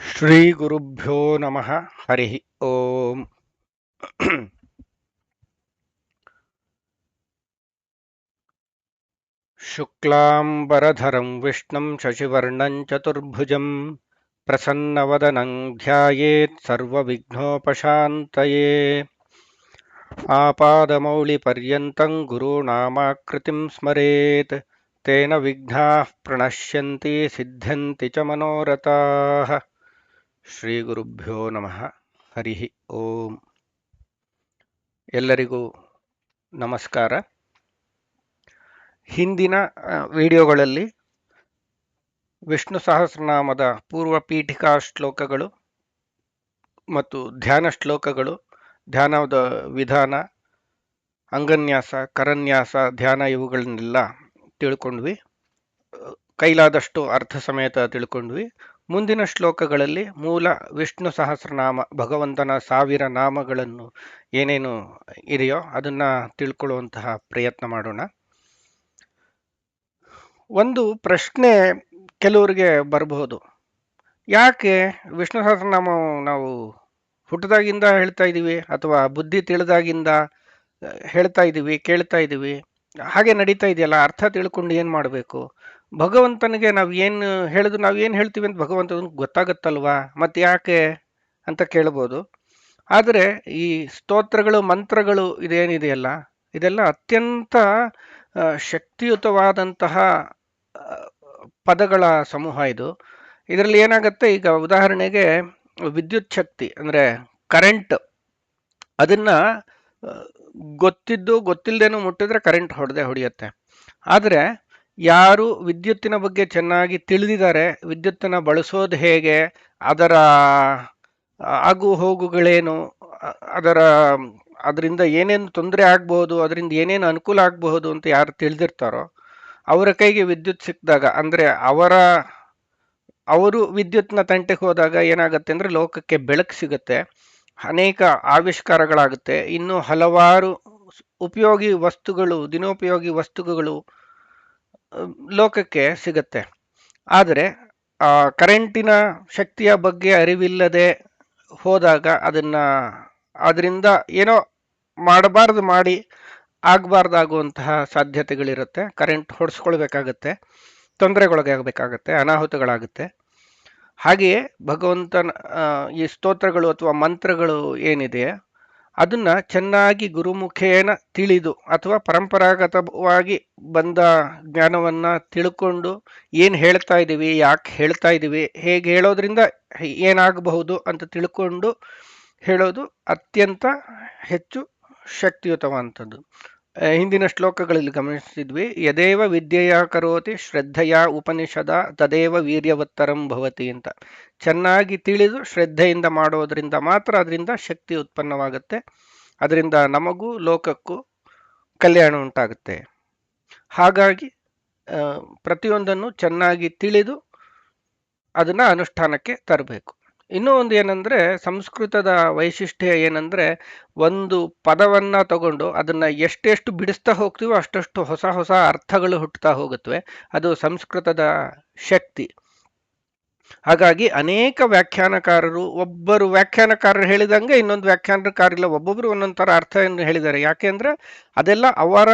ಶ್ರೀ ಗುರುಭ್ಯೋ ನಮಃ. ಹರಿ ಓಂ. ಶುಕ್ಲಾಂಬರಧರಂ ವಿಷ್ಣುಂ ಶಶಿವರ್ಣಂ ಚತುರ್ಭುಜಂ ಪ್ರಸನ್ನವದನಂ ಧ್ಯಾಯೇತ್ ಸರ್ವವಿಘ್ನೋಪಶಾಂತಯೇ. ಆಪಾದಮೌಳಿಪರ್ಯಂತಂ ಗುರುಣಾಮಾಕೃತಿಂ ಸ್ಮರೇತ್ ತೇನ ವಿಘ್ನಾಃ ಪ್ರಣಶ್ಯಂತಿ ಸಿದ್ಧ್ಯಂತಿ ಚ ಮನೋರಥಾಃ. ಶ್ರೀ ಗುರುಭ್ಯೋ ನಮಃ. ಹರಿ ಓಂ. ಎಲ್ಲರಿಗೂ ನಮಸ್ಕಾರ. ಹಿಂದಿನ ವಿಡಿಯೋಗಳಲ್ಲಿ ವಿಷ್ಣು ಸಹಸ್ರನಾಮದ ಪೂರ್ವ ಪೀಠಿಕಾ ಶ್ಲೋಕಗಳು ಮತ್ತು ಧ್ಯಾನ ಶ್ಲೋಕಗಳು, ಧ್ಯಾನದ ವಿಧಾನ, ಅಂಗನ್ಯಾಸ, ಕರನ್ಯಾಸ, ಧ್ಯಾನ ಇವುಗಳನ್ನೆಲ್ಲ ತಿಳ್ಕೊಂಡ್ವಿ. ಕೈಲಾದಷ್ಟು ಅರ್ಥ ಸಮೇತ ತಿಳ್ಕೊಂಡ್ವಿ. ಮುಂದಿನ ಶ್ಲೋಕಗಳಲ್ಲಿ ಮೂಲ ವಿಷ್ಣು ಸಹಸ್ರನಾಮ, ಭಗವಂತನ 1000 ನಾಮಗಳನ್ನು ಏನೇನು ಇದೆಯೋ ಅದನ್ನ ತಿಳ್ಕೊಳ್ಳುವಂತಹ ಪ್ರಯತ್ನ ಮಾಡೋಣ. ಒಂದು ಪ್ರಶ್ನೆ ಕೆಲವರಿಗೆ ಬರಬಹುದು, ಯಾಕೆ ವಿಷ್ಣು ಸಹಸ್ರನಾಮ ನಾವು ಹುಟ್ಟಿದಾಗಿಂದ ಹೇಳ್ತಾ ಇದ್ದೀವಿ ಅಥವಾ ಬುದ್ಧಿ ತಿಳಿದಾಗಿಂದ ಹೇಳ್ತಾ ಇದ್ದೀವಿ, ಕೇಳ್ತಾ ಇದ್ದೀವಿ, ಹಾಗೆ ನಡೀತಾ ಇದೆಯಲ್ಲ, ಅರ್ಥ ತಿಳ್ಕೊಂಡು ಏನು ಮಾಡಬೇಕು? ಭಗವಂತನಿಗೆ ನಾವು ಏನು ಹೇಳಿದ್ರು, ನಾವು ಏನು ಹೇಳ್ತೀವಿ ಅಂತ ಭಗವಂತನಿಗೆ ಗೊತ್ತಾಗತ್ತಲ್ವಾ, ಮತ್ತೆ ಯಾಕೆ ಅಂತ ಕೇಳ್ಬೋದು. ಆದರೆ ಈ ಸ್ತೋತ್ರಗಳು, ಮಂತ್ರಗಳು ಇದೇನಿದೆಯಲ್ಲ, ಇದೆಲ್ಲ ಅತ್ಯಂತ ಶಕ್ತಿಯುತವಾದಂತಹ ಪದಗಳ ಸಮೂಹ ಇದು. ಇದರಲ್ಲಿ ಏನಾಗುತ್ತೆ, ಈಗ ಉದಾಹರಣೆಗೆ ವಿದ್ಯುತ್ ಶಕ್ತಿ ಅಂದರೆ ಕರೆಂಟ್, ಅದನ್ನ ಗೊತ್ತಿದ್ದು ಗೊತ್ತಿಲ್ಲದೇನೂ ಮುಟ್ಟಿದ್ರೆ ಕರೆಂಟ್ ಹೊಡೆಯುತ್ತೆ. ಆದರೆ ಯಾರು ವಿದ್ಯುತ್ತಿನ ಬಗ್ಗೆ ಚೆನ್ನಾಗಿ ತಿಳಿದಿದ್ದಾರೆ, ವಿದ್ಯುತ್ತನ್ನು ಬಳಸೋದು ಹೇಗೆ, ಅದರ ಆಗು ಹೋಗುಗಳೇನು, ಅದರಿಂದ ಏನೇನು ತೊಂದರೆ ಆಗ್ಬಹುದು, ಅದರಿಂದ ಏನೇನು ಅನುಕೂಲ ಆಗಬಹುದು ಅಂತ ಯಾರು ತಿಳಿದಿರ್ತಾರೋ ಅವರ ಕೈಗೆ ವಿದ್ಯುತ್ ಸಿಕ್ಕಿದಾಗ, ಅಂದರೆ ಅವರು ವಿದ್ಯುತ್ನ ತಂಟೆಗೆ ಹೋದಾಗ ಏನಾಗುತ್ತೆ ಅಂದರೆ ಲೋಕಕ್ಕೆ ಬೆಳಕು ಸಿಗುತ್ತೆ, ಅನೇಕ ಆವಿಷ್ಕಾರಗಳಾಗುತ್ತೆ, ಇನ್ನೂ ಹಲವಾರು ಉಪಯೋಗಿ ವಸ್ತುಗಳು, ದಿನೋಪಯೋಗಿ ವಸ್ತುಗಳು ಲೋಕಕ್ಕೆ ಸಿಗತ್ತೆ. ಆದರೆ ಕರೆಂಟಿನ ಶಕ್ತಿಯ ಬಗ್ಗೆ ಅರಿವಿಲ್ಲದೆ ಹೋದಾಗ ಅದರಿಂದ ಏನೋ ಮಾಡಬಾರ್ದು ಮಾಡಿ ಆಗಬಾರ್ದಾಗುವಂತಹ ಸಾಧ್ಯತೆಗಳಿರುತ್ತೆ. ಕರೆಂಟ್ ಹೊಡೆಸ್ಕೊಳ್ಬೇಕಾಗತ್ತೆ, ತೊಂದರೆಗೊಳಗಾಗಬೇಕಾಗತ್ತೆ, ಅನಾಹುತಗಳಾಗುತ್ತೆ. ಹಾಗೆಯೇ ಭಗವಂತನ ಈ ಸ್ತೋತ್ರಗಳು ಅಥವಾ ಮಂತ್ರಗಳು ಏನಿದೆ ಅದನ್ನ ಚೆನ್ನಾಗಿ ಗುರುಮುಖೇನ ತಿಳಿದು ಅಥವಾ ಪರಂಪರಾಗತವಾಗಿ ಬಂದ ಜ್ಞಾನವನ್ನ ತಿಳ್ಕೊಂಡು ಏನು ಹೇಳ್ತಾ ಇದ್ದೀವಿ, ಯಾಕೆ ಹೇಳ್ತಾ ಇದ್ದೀವಿ, ಹೇಗೆ ಹೇಳೋದ್ರಿಂದ ಏನಾಗಬಹುದು ಅಂತ ತಿಳ್ಕೊಂಡು ಹೇಳೋದು ಅತ್ಯಂತ ಹೆಚ್ಚು ಶಕ್ತಿಯುತವಾದಂಥದ್ದು. ಹಿಂದಿನ ಶ್ಲೋಕಗಳಲ್ಲಿ ಗಮನಿಸಿದ್ವಿ, ಯದೇವ ವಿದ್ಯೆಯ ಕರೋತಿ ಶ್ರದ್ಧೆಯ ಉಪನಿಷದ ತದೇವ ವೀರ್ಯವತ್ತರಂ ಭವತಿ ಅಂತ. ಚೆನ್ನಾಗಿ ತಿಳಿದು ಶ್ರದ್ಧೆಯಿಂದ ಮಾಡೋದ್ರಿಂದ ಮಾತ್ರ ಅದರಿಂದ ಶಕ್ತಿ ಉತ್ಪನ್ನವಾಗುತ್ತೆ, ಅದರಿಂದ ನಮಗೂ ಲೋಕಕ್ಕೂ ಕಲ್ಯಾಣ ಉಂಟಾಗುತ್ತೆ. ಹಾಗಾಗಿ ಪ್ರತಿಯೊಂದನ್ನು ಚೆನ್ನಾಗಿ ತಿಳಿದು ಅದನ್ನ ಅನುಷ್ಠಾನಕ್ಕೆ ತರಬೇಕು. ಇನ್ನೂ ಒಂದು ಏನಂದ್ರೆ, ಸಂಸ್ಕೃತದ ವೈಶಿಷ್ಟ್ಯ ಏನಂದ್ರೆ, ಒಂದು ಪದವನ್ನ ತಗೊಂಡು ಅದನ್ನ ಎಷ್ಟೆಷ್ಟು ಬಿಡಿಸ್ತಾ ಹೋಗ್ತೀವೋ ಅಷ್ಟಷ್ಟು ಹೊಸ ಹೊಸ ಅರ್ಥಗಳು ಹುಟ್ಟುತ್ತಾ ಹೋಗುತ್ತವೆ. ಅದು ಸಂಸ್ಕೃತದ ಶಕ್ತಿ. ಹಾಗಾಗಿ ಅನೇಕ ವ್ಯಾಖ್ಯಾನಕಾರರು, ಒಬ್ಬರು ವ್ಯಾಖ್ಯಾನಕಾರರು ಹೇಳಿದಂಗೆ ಇನ್ನೊಂದು ವ್ಯಾಖ್ಯಾನಕಾರಿಲ್ಲ, ಒಬ್ಬೊಬ್ರು ಒಂದೊಂದು ಥರ ಅರ್ಥವನ್ನು ಹೇಳಿದ್ದಾರೆ. ಯಾಕೆಂದ್ರೆ ಅದೆಲ್ಲ ಅವರ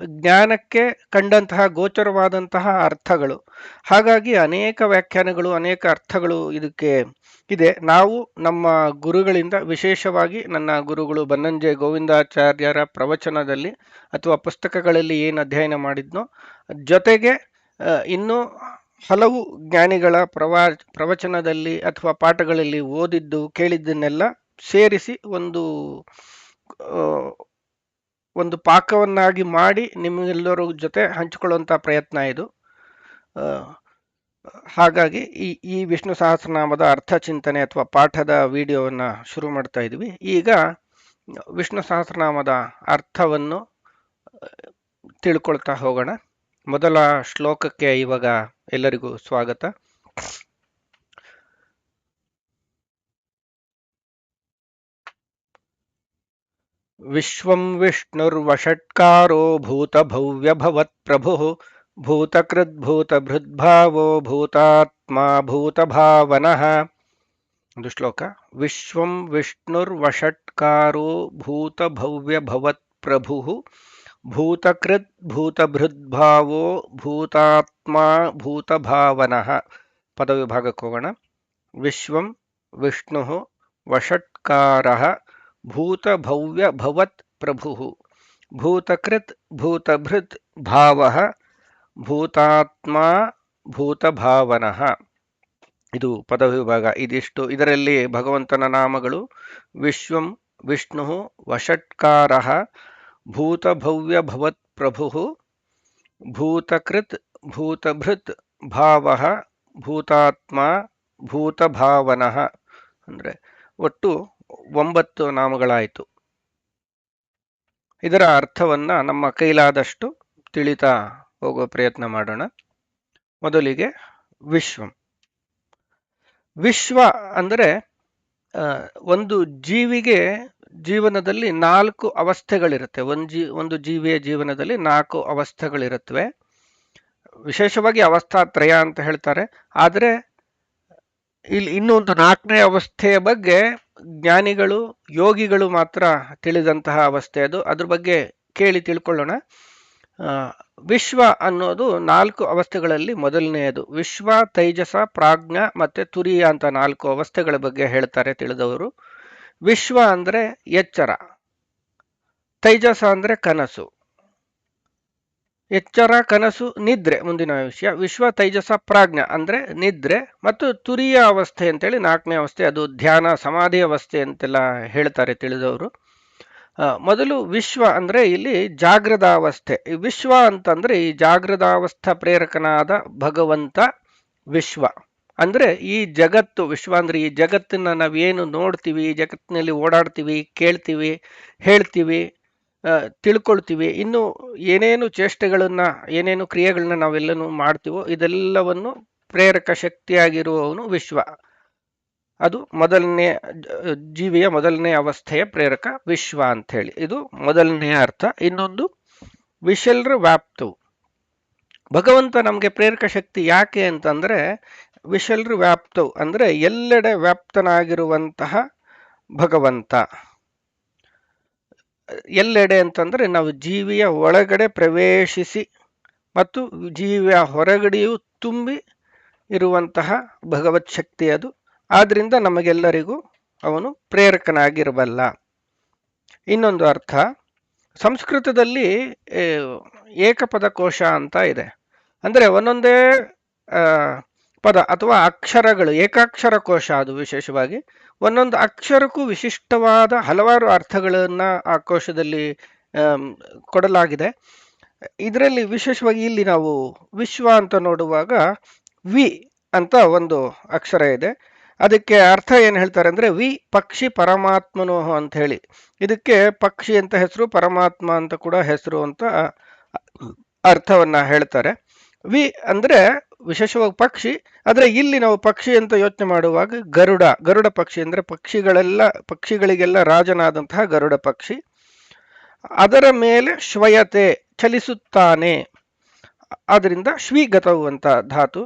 ಜ್ಞಾನಕ್ಕೆ ಕಂಡಂತಹ ಗೋಚರವಾದಂತಹ ಅರ್ಥಗಳು. ಹಾಗಾಗಿ ಅನೇಕ ವ್ಯಾಖ್ಯಾನಗಳು, ಅನೇಕ ಅರ್ಥಗಳು ಇದಕ್ಕೆ ಇದೆ. ನಾವು ನಮ್ಮ ಗುರುಗಳಿಂದ, ವಿಶೇಷವಾಗಿ ನನ್ನ ಗುರುಗಳು ಬನ್ನಂಜೆ ಗೋವಿಂದಾಚಾರ್ಯರ ಪ್ರವಚನದಲ್ಲಿ ಅಥವಾ ಪುಸ್ತಕಗಳಲ್ಲಿ ಏನು ಅಧ್ಯಯನ ಮಾಡಿದ್ನೋ, ಜೊತೆಗೆ ಇನ್ನೂ ಹಲವು ಜ್ಞಾನಿಗಳ ಪ್ರವಚನದಲ್ಲಿ ಅಥವಾ ಪಾಠಗಳಲ್ಲಿ ಓದಿದ್ದು ಕೇಳಿದ್ದನ್ನೆಲ್ಲ ಸೇರಿಸಿ ಒಂದು ಪಾಕವನ್ನಾಗಿ ಮಾಡಿ ನಿಮ್ಮೆಲ್ಲರ ಜೊತೆ ಹಂಚಿಕೊಳ್ಳುವಂಥ ಪ್ರಯತ್ನ ಇದು. ಹಾಗಾಗಿ ಈ ವಿಷ್ಣು ಸಹಸ್ರನಾಮದ ಅರ್ಥ ಚಿಂತನೆ ಅಥವಾ ಪಾಠದ ವಿಡಿಯೋವನ್ನು ಶುರು ಮಾಡ್ತಾ ಇದ್ವಿ. ಈಗ ವಿಷ್ಣು ಸಹಸ್ರನಾಮದ ಅರ್ಥವನ್ನು ತಿಳ್ಕೊಳ್ತಾ ಹೋಗೋಣ. ಮೊದಲ ಶ್ಲೋಕಕ್ಕೆ ಇವಾಗ ಎಲ್ಲರಿಗೂ ಸ್ವಾಗತ. ವಿಶ್ವಂ ವಿಷ್ಣುರ್ವಷಟ್ಕಾರೋ ಭೂತಭವ್ಯಭವತ್ ಪ್ರಭುಃ ಭೂತಕೃದ್ಭೂತಭೃದ್ಭಾವೋ ಭೂತಾತ್ಮ ಭೂತಭಾವನಃ. ಒಂದು ಶ್ಲೋಕ. ವಿಶ್ವಂ ವಿಷ್ಣುರ್ವಷಟ್ಕಾರೋ ಭೂತಭವ್ಯಭವತ್ ಪ್ರಭುಃ ಭೂತಕೃತ್ ಭೂತಭೃದ್ಭಾವೋ ಭೂತಾತ್ಮ ಭೂತಭಾವನಃ. ಪದವಿಭಾಗಕ್ಕೆ ಹೋಗೋಣ. ವಿಶ್ವಂ ವಿಷ್ಣುಃ ವಷಟ್ಕಾರಃ ಭೂತಭವ್ಯಭವತ್ ಪ್ರಭುಃ ಭೂತಕೃತ್ ಭೂತಭೃತ್ ಭಾವಃ ಭೂತಾತ್ಮ ಭೂತಭಾವನಃ. ಇದು ಪದವಿಭಾಗ. ಇದಿಷ್ಟು. ಇದರಲ್ಲಿ ಭಗವಂತನ ನಾಮಗಳು: ವಿಶ್ವಂ ವಿಷ್ಣುಃ ವಷಟ್ಕಾರಃ ಭೂತಭವ್ಯಭವತ್ ಪ್ರಭುಃ ಭೂತಕೃತ್ ಭೂತಭೃತ್ ಭಾವಃ ಭೂತಾತ್ಮ ಭೂತಭಾವನಃ. ಅಂದರೆ ಒಟ್ಟು 9 ನಾಮಗಳಾಯಿತು. ಇದರ ಅರ್ಥವನ್ನ ನಮ್ಮ ಕೈಲಾದಷ್ಟು ತಿಳಿತಾ ಹೋಗುವ ಪ್ರಯತ್ನ ಮಾಡೋಣ. ಮೊದಲಿಗೆ ವಿಶ್ವಂ. ವಿಶ್ವ ಅಂದರೆ ಒಂದು ಜೀವಿಗೆ ಜೀವನದಲ್ಲಿ 4 ಅವಸ್ಥೆಗಳಿರುತ್ತೆ. ಒಂದು ಜೀವಿಯ ಜೀವನದಲ್ಲಿ 4 ಅವಸ್ಥೆಗಳಿರುತ್ತವೆ. ವಿಶೇಷವಾಗಿ ಅವಸ್ಥಾತ್ರಯ ಅಂತ ಹೇಳ್ತಾರೆ. ಆದರೆ ಇಲ್ಲಿ ಇನ್ನೊಂದು 4ನೇ ಅವಸ್ಥೆಯ ಬಗ್ಗೆ ಜ್ಞಾನಿಗಳು, ಯೋಗಿಗಳು ಮಾತ್ರ ತಿಳಿದಂತಹ ಅವಸ್ಥೆ ಅದು. ಅದ್ರ ಬಗ್ಗೆ ಕೇಳಿ ತಿಳ್ಕೊಳ್ಳೋಣ. ವಿಶ್ವ ಅನ್ನೋದು 4 ಅವಸ್ಥೆಗಳಲ್ಲಿ ಮೊದಲನೆಯದು. ವಿಶ್ವ, ತೈಜಸ, ಪ್ರಾಜ್ಞ ಮತ್ತೆ ತುರಿಯ ಅಂತ 4 ಅವಸ್ಥೆಗಳ ಬಗ್ಗೆ ಹೇಳ್ತಾರೆ ತಿಳಿದವರು. ವಿಶ್ವ ಅಂದ್ರೆ ಎಚ್ಚರ, ತೈಜಸ ಅಂದ್ರೆ ಕನಸು, ಎಚ್ಚರ, ಕನಸು, ನಿದ್ರೆ ಮುಂದಿನ ವಿಷಯ. ವಿಶ್ವ, ತೈಜಸ, ಪ್ರಾಜ್ಞ ಅಂದ್ರೆ ನಿದ್ರೆ, ಮತ್ತು ತುರಿಯ ಅವಸ್ಥೆ ಅಂತೇಳಿ 4ನೇ ಅವಸ್ಥೆ, ಅದು ಧ್ಯಾನ, ಸಮಾಧಿ ಅವಸ್ಥೆ ಅಂತೆಲ್ಲ ಹೇಳ್ತಾರೆ ತಿಳಿದವರು. ಮೊದಲು ವಿಶ್ವ ಅಂದ್ರೆ ಇಲ್ಲಿ ಜಾಗೃತಾವಸ್ಥೆ. ಈ ವಿಶ್ವ ಅಂತಂದ್ರೆ ಈ ಜಾಗೃತಾವಸ್ಥಾ ಪ್ರೇರಕನಾದ ಭಗವಂತ ವಿಶ್ವ. ಅಂದ್ರೆ ಈ ಜಗತ್ತು, ವಿಶ್ವ ಅಂದ್ರೆ ಈ ಜಗತ್ತನ್ನ ನಾವೇನು ನೋಡ್ತೀವಿ, ಈ ಜಗತ್ತಿನಲ್ಲಿ ಓಡಾಡ್ತೀವಿ, ಕೇಳ್ತೀವಿ, ಹೇಳ್ತೀವಿ, ತಿಳ್ಕೊಳ್ತೀವಿ, ಇನ್ನು ಏನೇನು ಚೇಷ್ಟೆಗಳನ್ನ, ಏನೇನು ಕ್ರಿಯೆಗಳನ್ನ ನಾವೆಲ್ಲನೂ ಮಾಡ್ತೀವೋ ಇದೆಲ್ಲವನ್ನು ಪ್ರೇರಕ ಶಕ್ತಿಯಾಗಿರುವವನು ವಿಶ್ವ. ಅದು ಮೊದಲನೇ ಜೀವಿಯ ಮೊದಲನೇ ಅವಸ್ಥೆಯ ಪ್ರೇರಕ ವಿಶ್ವ ಅಂತ ಹೇಳಿ. ಇದು ಮೊದಲನೆಯ ಅರ್ಥ. ಇನ್ನೊಂದು ವಿಶಲ್ರ ವ್ಯಾಪ್ತವು. ಭಗವಂತ ನಮಗೆ ಪ್ರೇರಕ ಶಕ್ತಿ ಯಾಕೆ ಅಂತಂದ್ರೆ ವಿಶಲ್ರ ವ್ಯಾಪ್ತವು ಅಂದ್ರೆ ಎಲ್ಲೆಡೆ ವ್ಯಾಪ್ತನಾಗಿರುವಂತಹ ಭಗವಂತ. ಎಲ್ಲೆಡೆ ಅಂತಂದ್ರೆ ನಾವು ಜೀವಿಯ ಒಳಗಡೆ ಪ್ರವೇಶಿಸಿ ಮತ್ತು ಜೀವಿಯ ಹೊರಗಡೆಯೂ ತುಂಬಿ ಇರುವಂತಹ ಭಗವತ್ ಶಕ್ತಿ ಅದು. ಆದ್ರಿಂದ ನಮಗೆಲ್ಲರಿಗೂ ಅವನು ಪ್ರೇರಕನಾಗಿರಬಲ್ಲ. ಇನ್ನೊಂದು ಅರ್ಥ, ಸಂಸ್ಕೃತದಲ್ಲಿ ಏಕಪದ ಕೋಶ ಅಂತ ಇದೆ. ಅಂದ್ರೆ ಒಂದೊಂದೇ ಪದ ಅಥವಾ ಅಕ್ಷರಗಳು, ಏಕಾಕ್ಷರ ಕೋಶ ಅದು. ವಿಶೇಷವಾಗಿ ಒಂದೊಂದು ಅಕ್ಷರಕ್ಕೂ ವಿಶಿಷ್ಟವಾದ ಹಲವಾರು ಅರ್ಥಗಳನ್ನ ಆ ಕೋಶದಲ್ಲಿ ಕೊಡಲಾಗಿದೆ. ಇದರಲ್ಲಿ ವಿಶೇಷವಾಗಿ ಇಲ್ಲಿ ನಾವು ವಿಶ್ವ ಅಂತ ನೋಡುವಾಗ ವಿ ಅಂತ ಒಂದು ಅಕ್ಷರ ಇದೆ. ಅದಕ್ಕೆ ಅರ್ಥ ಏನು ಹೇಳ್ತಾರೆ ಅಂದ್ರೆ ವಿ ಪಕ್ಷಿ ಪರಮಾತ್ಮನೋ ಅಂತ ಹೇಳಿ. ಇದಕ್ಕೆ ಪಕ್ಷಿ ಅಂತ ಹೆಸರು, ಪರಮಾತ್ಮ ಅಂತ ಕೂಡ ಹೆಸರು ಅಂತ ಅರ್ಥವನ್ನ ಹೇಳ್ತಾರೆ. ವಿ ಅಂದ್ರೆ ವಿಶೇಷವಾಗಿ ಪಕ್ಷಿ. ಆದ್ರೆ ಇಲ್ಲಿ ನಾವು ಪಕ್ಷಿ ಅಂತ ಯೋಚನೆ ಮಾಡುವಾಗ ಗರುಡ ಪಕ್ಷಿ ಅಂದ್ರೆ ಪಕ್ಷಿಗಳಿಗೆಲ್ಲ ರಾಜನಾದಂತಹ ಗರುಡ ಪಕ್ಷಿ. ಅದರ ಮೇಲೆ ಶ್ವಯತೆ, ಚಲಿಸುತ್ತಾನೆ. ಆದ್ರಿಂದ ಶ್ವೀಗತವು ಅಂತ ಧಾತು.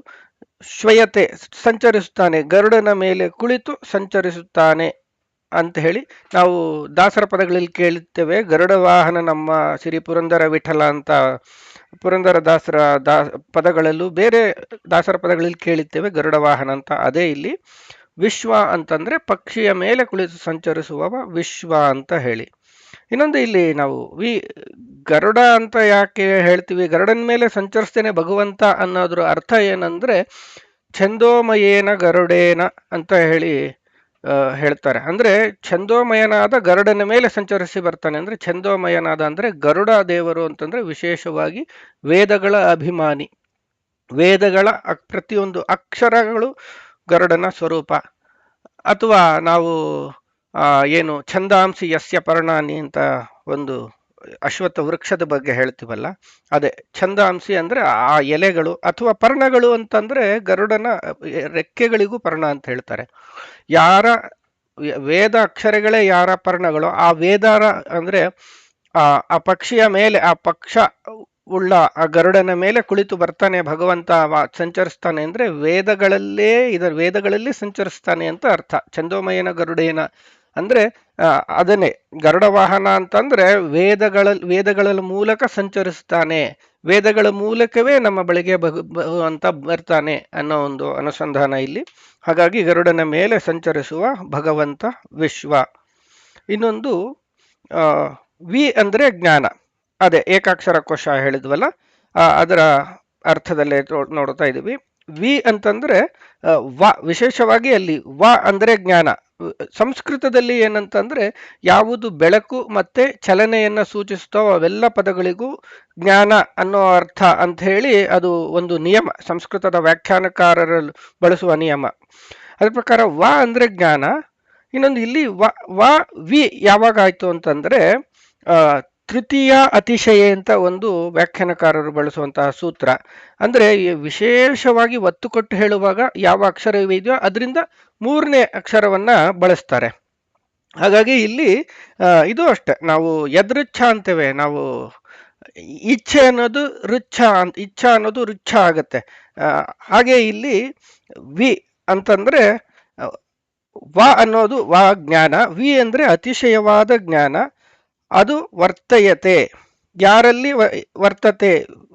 ಶ್ವಯತೆ, ಸಂಚರಿಸುತ್ತಾನೆ, ಗರುಡನ ಮೇಲೆ ಕುಳಿತು ಸಂಚರಿಸುತ್ತಾನೆ ಅಂತ ಹೇಳಿ ನಾವು ದಾಸರ ಪದಗಳಲ್ಲಿ ಕೇಳುತ್ತೇವೆ. ಗರುಡ ವಾಹನ ನಮ್ಮ ಶ್ರೀ ಪುರಂದರ ವಿಠಲ ಅಂತ ಪುರಂದರ ದಾಸರ ಪದಗಳಲ್ಲೂ ಬೇರೆ ದಾಸರ ಪದಗಳಲ್ಲಿ ಕೇಳುತ್ತೇವೆ ಗರುಡ ವಾಹನ ಅಂತ. ಅದೇ ಇಲ್ಲಿ ವಿಶ್ವ ಅಂತಂದ್ರೆ ಪಕ್ಷಿಯ ಮೇಲೆ ಕುಳಿತು ಸಂಚರಿಸುವವ ವಿಶ್ವ ಅಂತ ಹೇಳಿ. ಇನ್ನೊಂದು ಇಲ್ಲಿ ನಾವು ಗರುಡ ಅಂತ ಯಾಕೆ ಹೇಳ್ತೀವಿ, ಗರುಡನ ಮೇಲೆ ಸಂಚರಿಸ್ತೇನೆ ಭಗವಂತ ಅನ್ನೋದ್ರ ಅರ್ಥ ಏನಂದ್ರೆ ಛಂದೋಮಯೇನ ಗರುಡೇನ ಅಂತ ಹೇಳಿ ಹೇಳ್ತಾರೆ. ಅಂದ್ರೆ ಛಂದೋಮಯನಾದ ಗರುಡನ ಮೇಲೆ ಸಂಚರಿಸಿ ಬರ್ತಾನೆ. ಅಂದ್ರೆ ಛಂದೋಮಯನಾದ ಅಂದ್ರೆ ಗರುಡ ದೇವರು ಅಂತಂದ್ರೆ ವಿಶೇಷವಾಗಿ ವೇದಗಳ ಅಭಿಮಾನಿ. ವೇದಗಳ ಪ್ರತಿಯೊಂದು ಅಕ್ಷರಗಳು ಗರುಡನ ಸ್ವರೂಪ. ಅಥವಾ ನಾವು ಏನು ಛಂದಾಂಸಿ ಯಸ್ಯ ಪರ್ಣಾನಿ ಅಂತ ಒಂದು ಅಶ್ವತ್ಥ ವೃಕ್ಷದ ಬಗ್ಗೆ ಹೇಳ್ತೀವಲ್ಲ, ಅದೇ ಛಂದಾಂಸಿ ಅಂದ್ರೆ ಆ ಎಲೆಗಳು. ಅಥವಾ ಪರ್ಣಗಳು ಅಂತಂದ್ರೆ ಗರುಡನ ರೆಕ್ಕೆಗಳಿಗೂ ಪರ್ಣ ಅಂತ ಹೇಳ್ತಾರೆ. ಯಾರ ವೇದ ಅಕ್ಷರಗಳೇ ಯಾರ ಪರ್ಣಗಳು, ಆ ವೇದಾರ ಅಂದ್ರೆ ಆ ಪಕ್ಷಿಯ ಮೇಲೆ, ಆ ಪಕ್ಷ ಉಳ್ಳ ಆ ಗರುಡನ ಮೇಲೆ ಕುಳಿತು ಬರ್ತಾನೆ ಭಗವಂತ, ಸಂಚರಿಸ್ತಾನೆ ಅಂದ್ರೆ ವೇದಗಳಲ್ಲಿ ಸಂಚರಿಸ್ತಾನೆ ಅಂತ ಅರ್ಥ. ಛಂದೋಮಯನ ಗರುಡೇನ ಅಂದ್ರೆ ಅದನ್ನೇ ಗರುಡ ವಾಹನ ಅಂತಂದ್ರೆ ವೇದಗಳ ಮೂಲಕ ಸಂಚರಿಸ್ತಾನೆ, ವೇದಗಳ ಮೂಲಕವೇ ನಮ್ಮ ಬಳಿಗೆ ಅಂತ ಬರ್ತಾನೆ ಅನ್ನೋ ಒಂದು ಅನುಸಂಧಾನ ಇಲ್ಲಿ. ಹಾಗಾಗಿ ಗರುಡನ ಮೇಲೆ ಸಂಚರಿಸುವ ಭಗವಂತ ವಿಶ್ವ. ಇನ್ನೊಂದು ವಿ ಅಂದ್ರೆ ಜ್ಞಾನ, ಅದೇ ಏಕಾಕ್ಷರ ಕೋಶ ಹೇಳಿದ್ವಲ್ಲ, ಅದರ ಅರ್ಥದಲ್ಲೇ ನೋಡ್ತಾ ಇದ್ದೀವಿ. ವಿ ಅಂತಂದ್ರೆ ವಿಶೇಷವಾಗಿ ಅಲ್ಲಿ ಅಂದ್ರೆ ಜ್ಞಾನ. ಸಂಸ್ಕೃತದಲ್ಲಿ ಏನಂತಂದ್ರೆ ಯಾವುದು ಬೆಳಕು ಮತ್ತೆ ಚಲನೆಯನ್ನ ಸೂಚಿಸ್ತೋ ಅವೆಲ್ಲ ಪದಗಳಿಗೂ ಜ್ಞಾನ ಅನ್ನೋ ಅರ್ಥ ಅಂತ ಹೇಳಿ ಅದು ಒಂದು ನಿಯಮ, ಸಂಸ್ಕೃತದ ವ್ಯಾಖ್ಯಾನಕಾರರು ಬಳಸುವ ನಿಯಮ. ಅದ್ರ ಪ್ರಕಾರ ಅಂದ್ರೆ ಜ್ಞಾನ. ಇನ್ನೊಂದು ಇಲ್ಲಿ ವಿ ಯಾವಾಗ ಆಯ್ತು ಅಂತಂದ್ರೆ ತೃತೀಯ ಅತಿಶಯ ಅಂತ ಒಂದು ವ್ಯಾಖ್ಯಾನಕಾರರು ಬಳಸುವಂತಹ ಸೂತ್ರ. ಅಂದ್ರೆ ವಿಶೇಷವಾಗಿ ಒತ್ತು ಕೊಟ್ಟು ಹೇಳುವಾಗ ಯಾವ ಅಕ್ಷರವಿದೆಯೋ ಅದರಿಂದ ಮೂರನೇ ಅಕ್ಷರವನ್ನ ಬಳಸ್ತಾರೆ. ಹಾಗಾಗಿ ಇಲ್ಲಿ ಇದು ಅಷ್ಟೆ, ನಾವು ಯದೃಚ್ಛ ಅಂತೇವೆ, ನಾವು ಇಚ್ಛೆ ಅನ್ನೋದು ಇಚ್ಛಾ ಅನ್ನೋದು ರುಚ್ಛ ಆಗತ್ತೆ. ಹಾಗೆ ಇಲ್ಲಿ ವಿ ಅಂತಂದ್ರೆ ಅನ್ನೋದು ಜ್ಞಾನ, ವಿ ಅಂದ್ರೆ ಅತಿಶಯವಾದ ಜ್ಞಾನ, ಅದು ವರ್ತಯತೆ, ಯಾರಲ್ಲಿ ವರ್ತತೆ,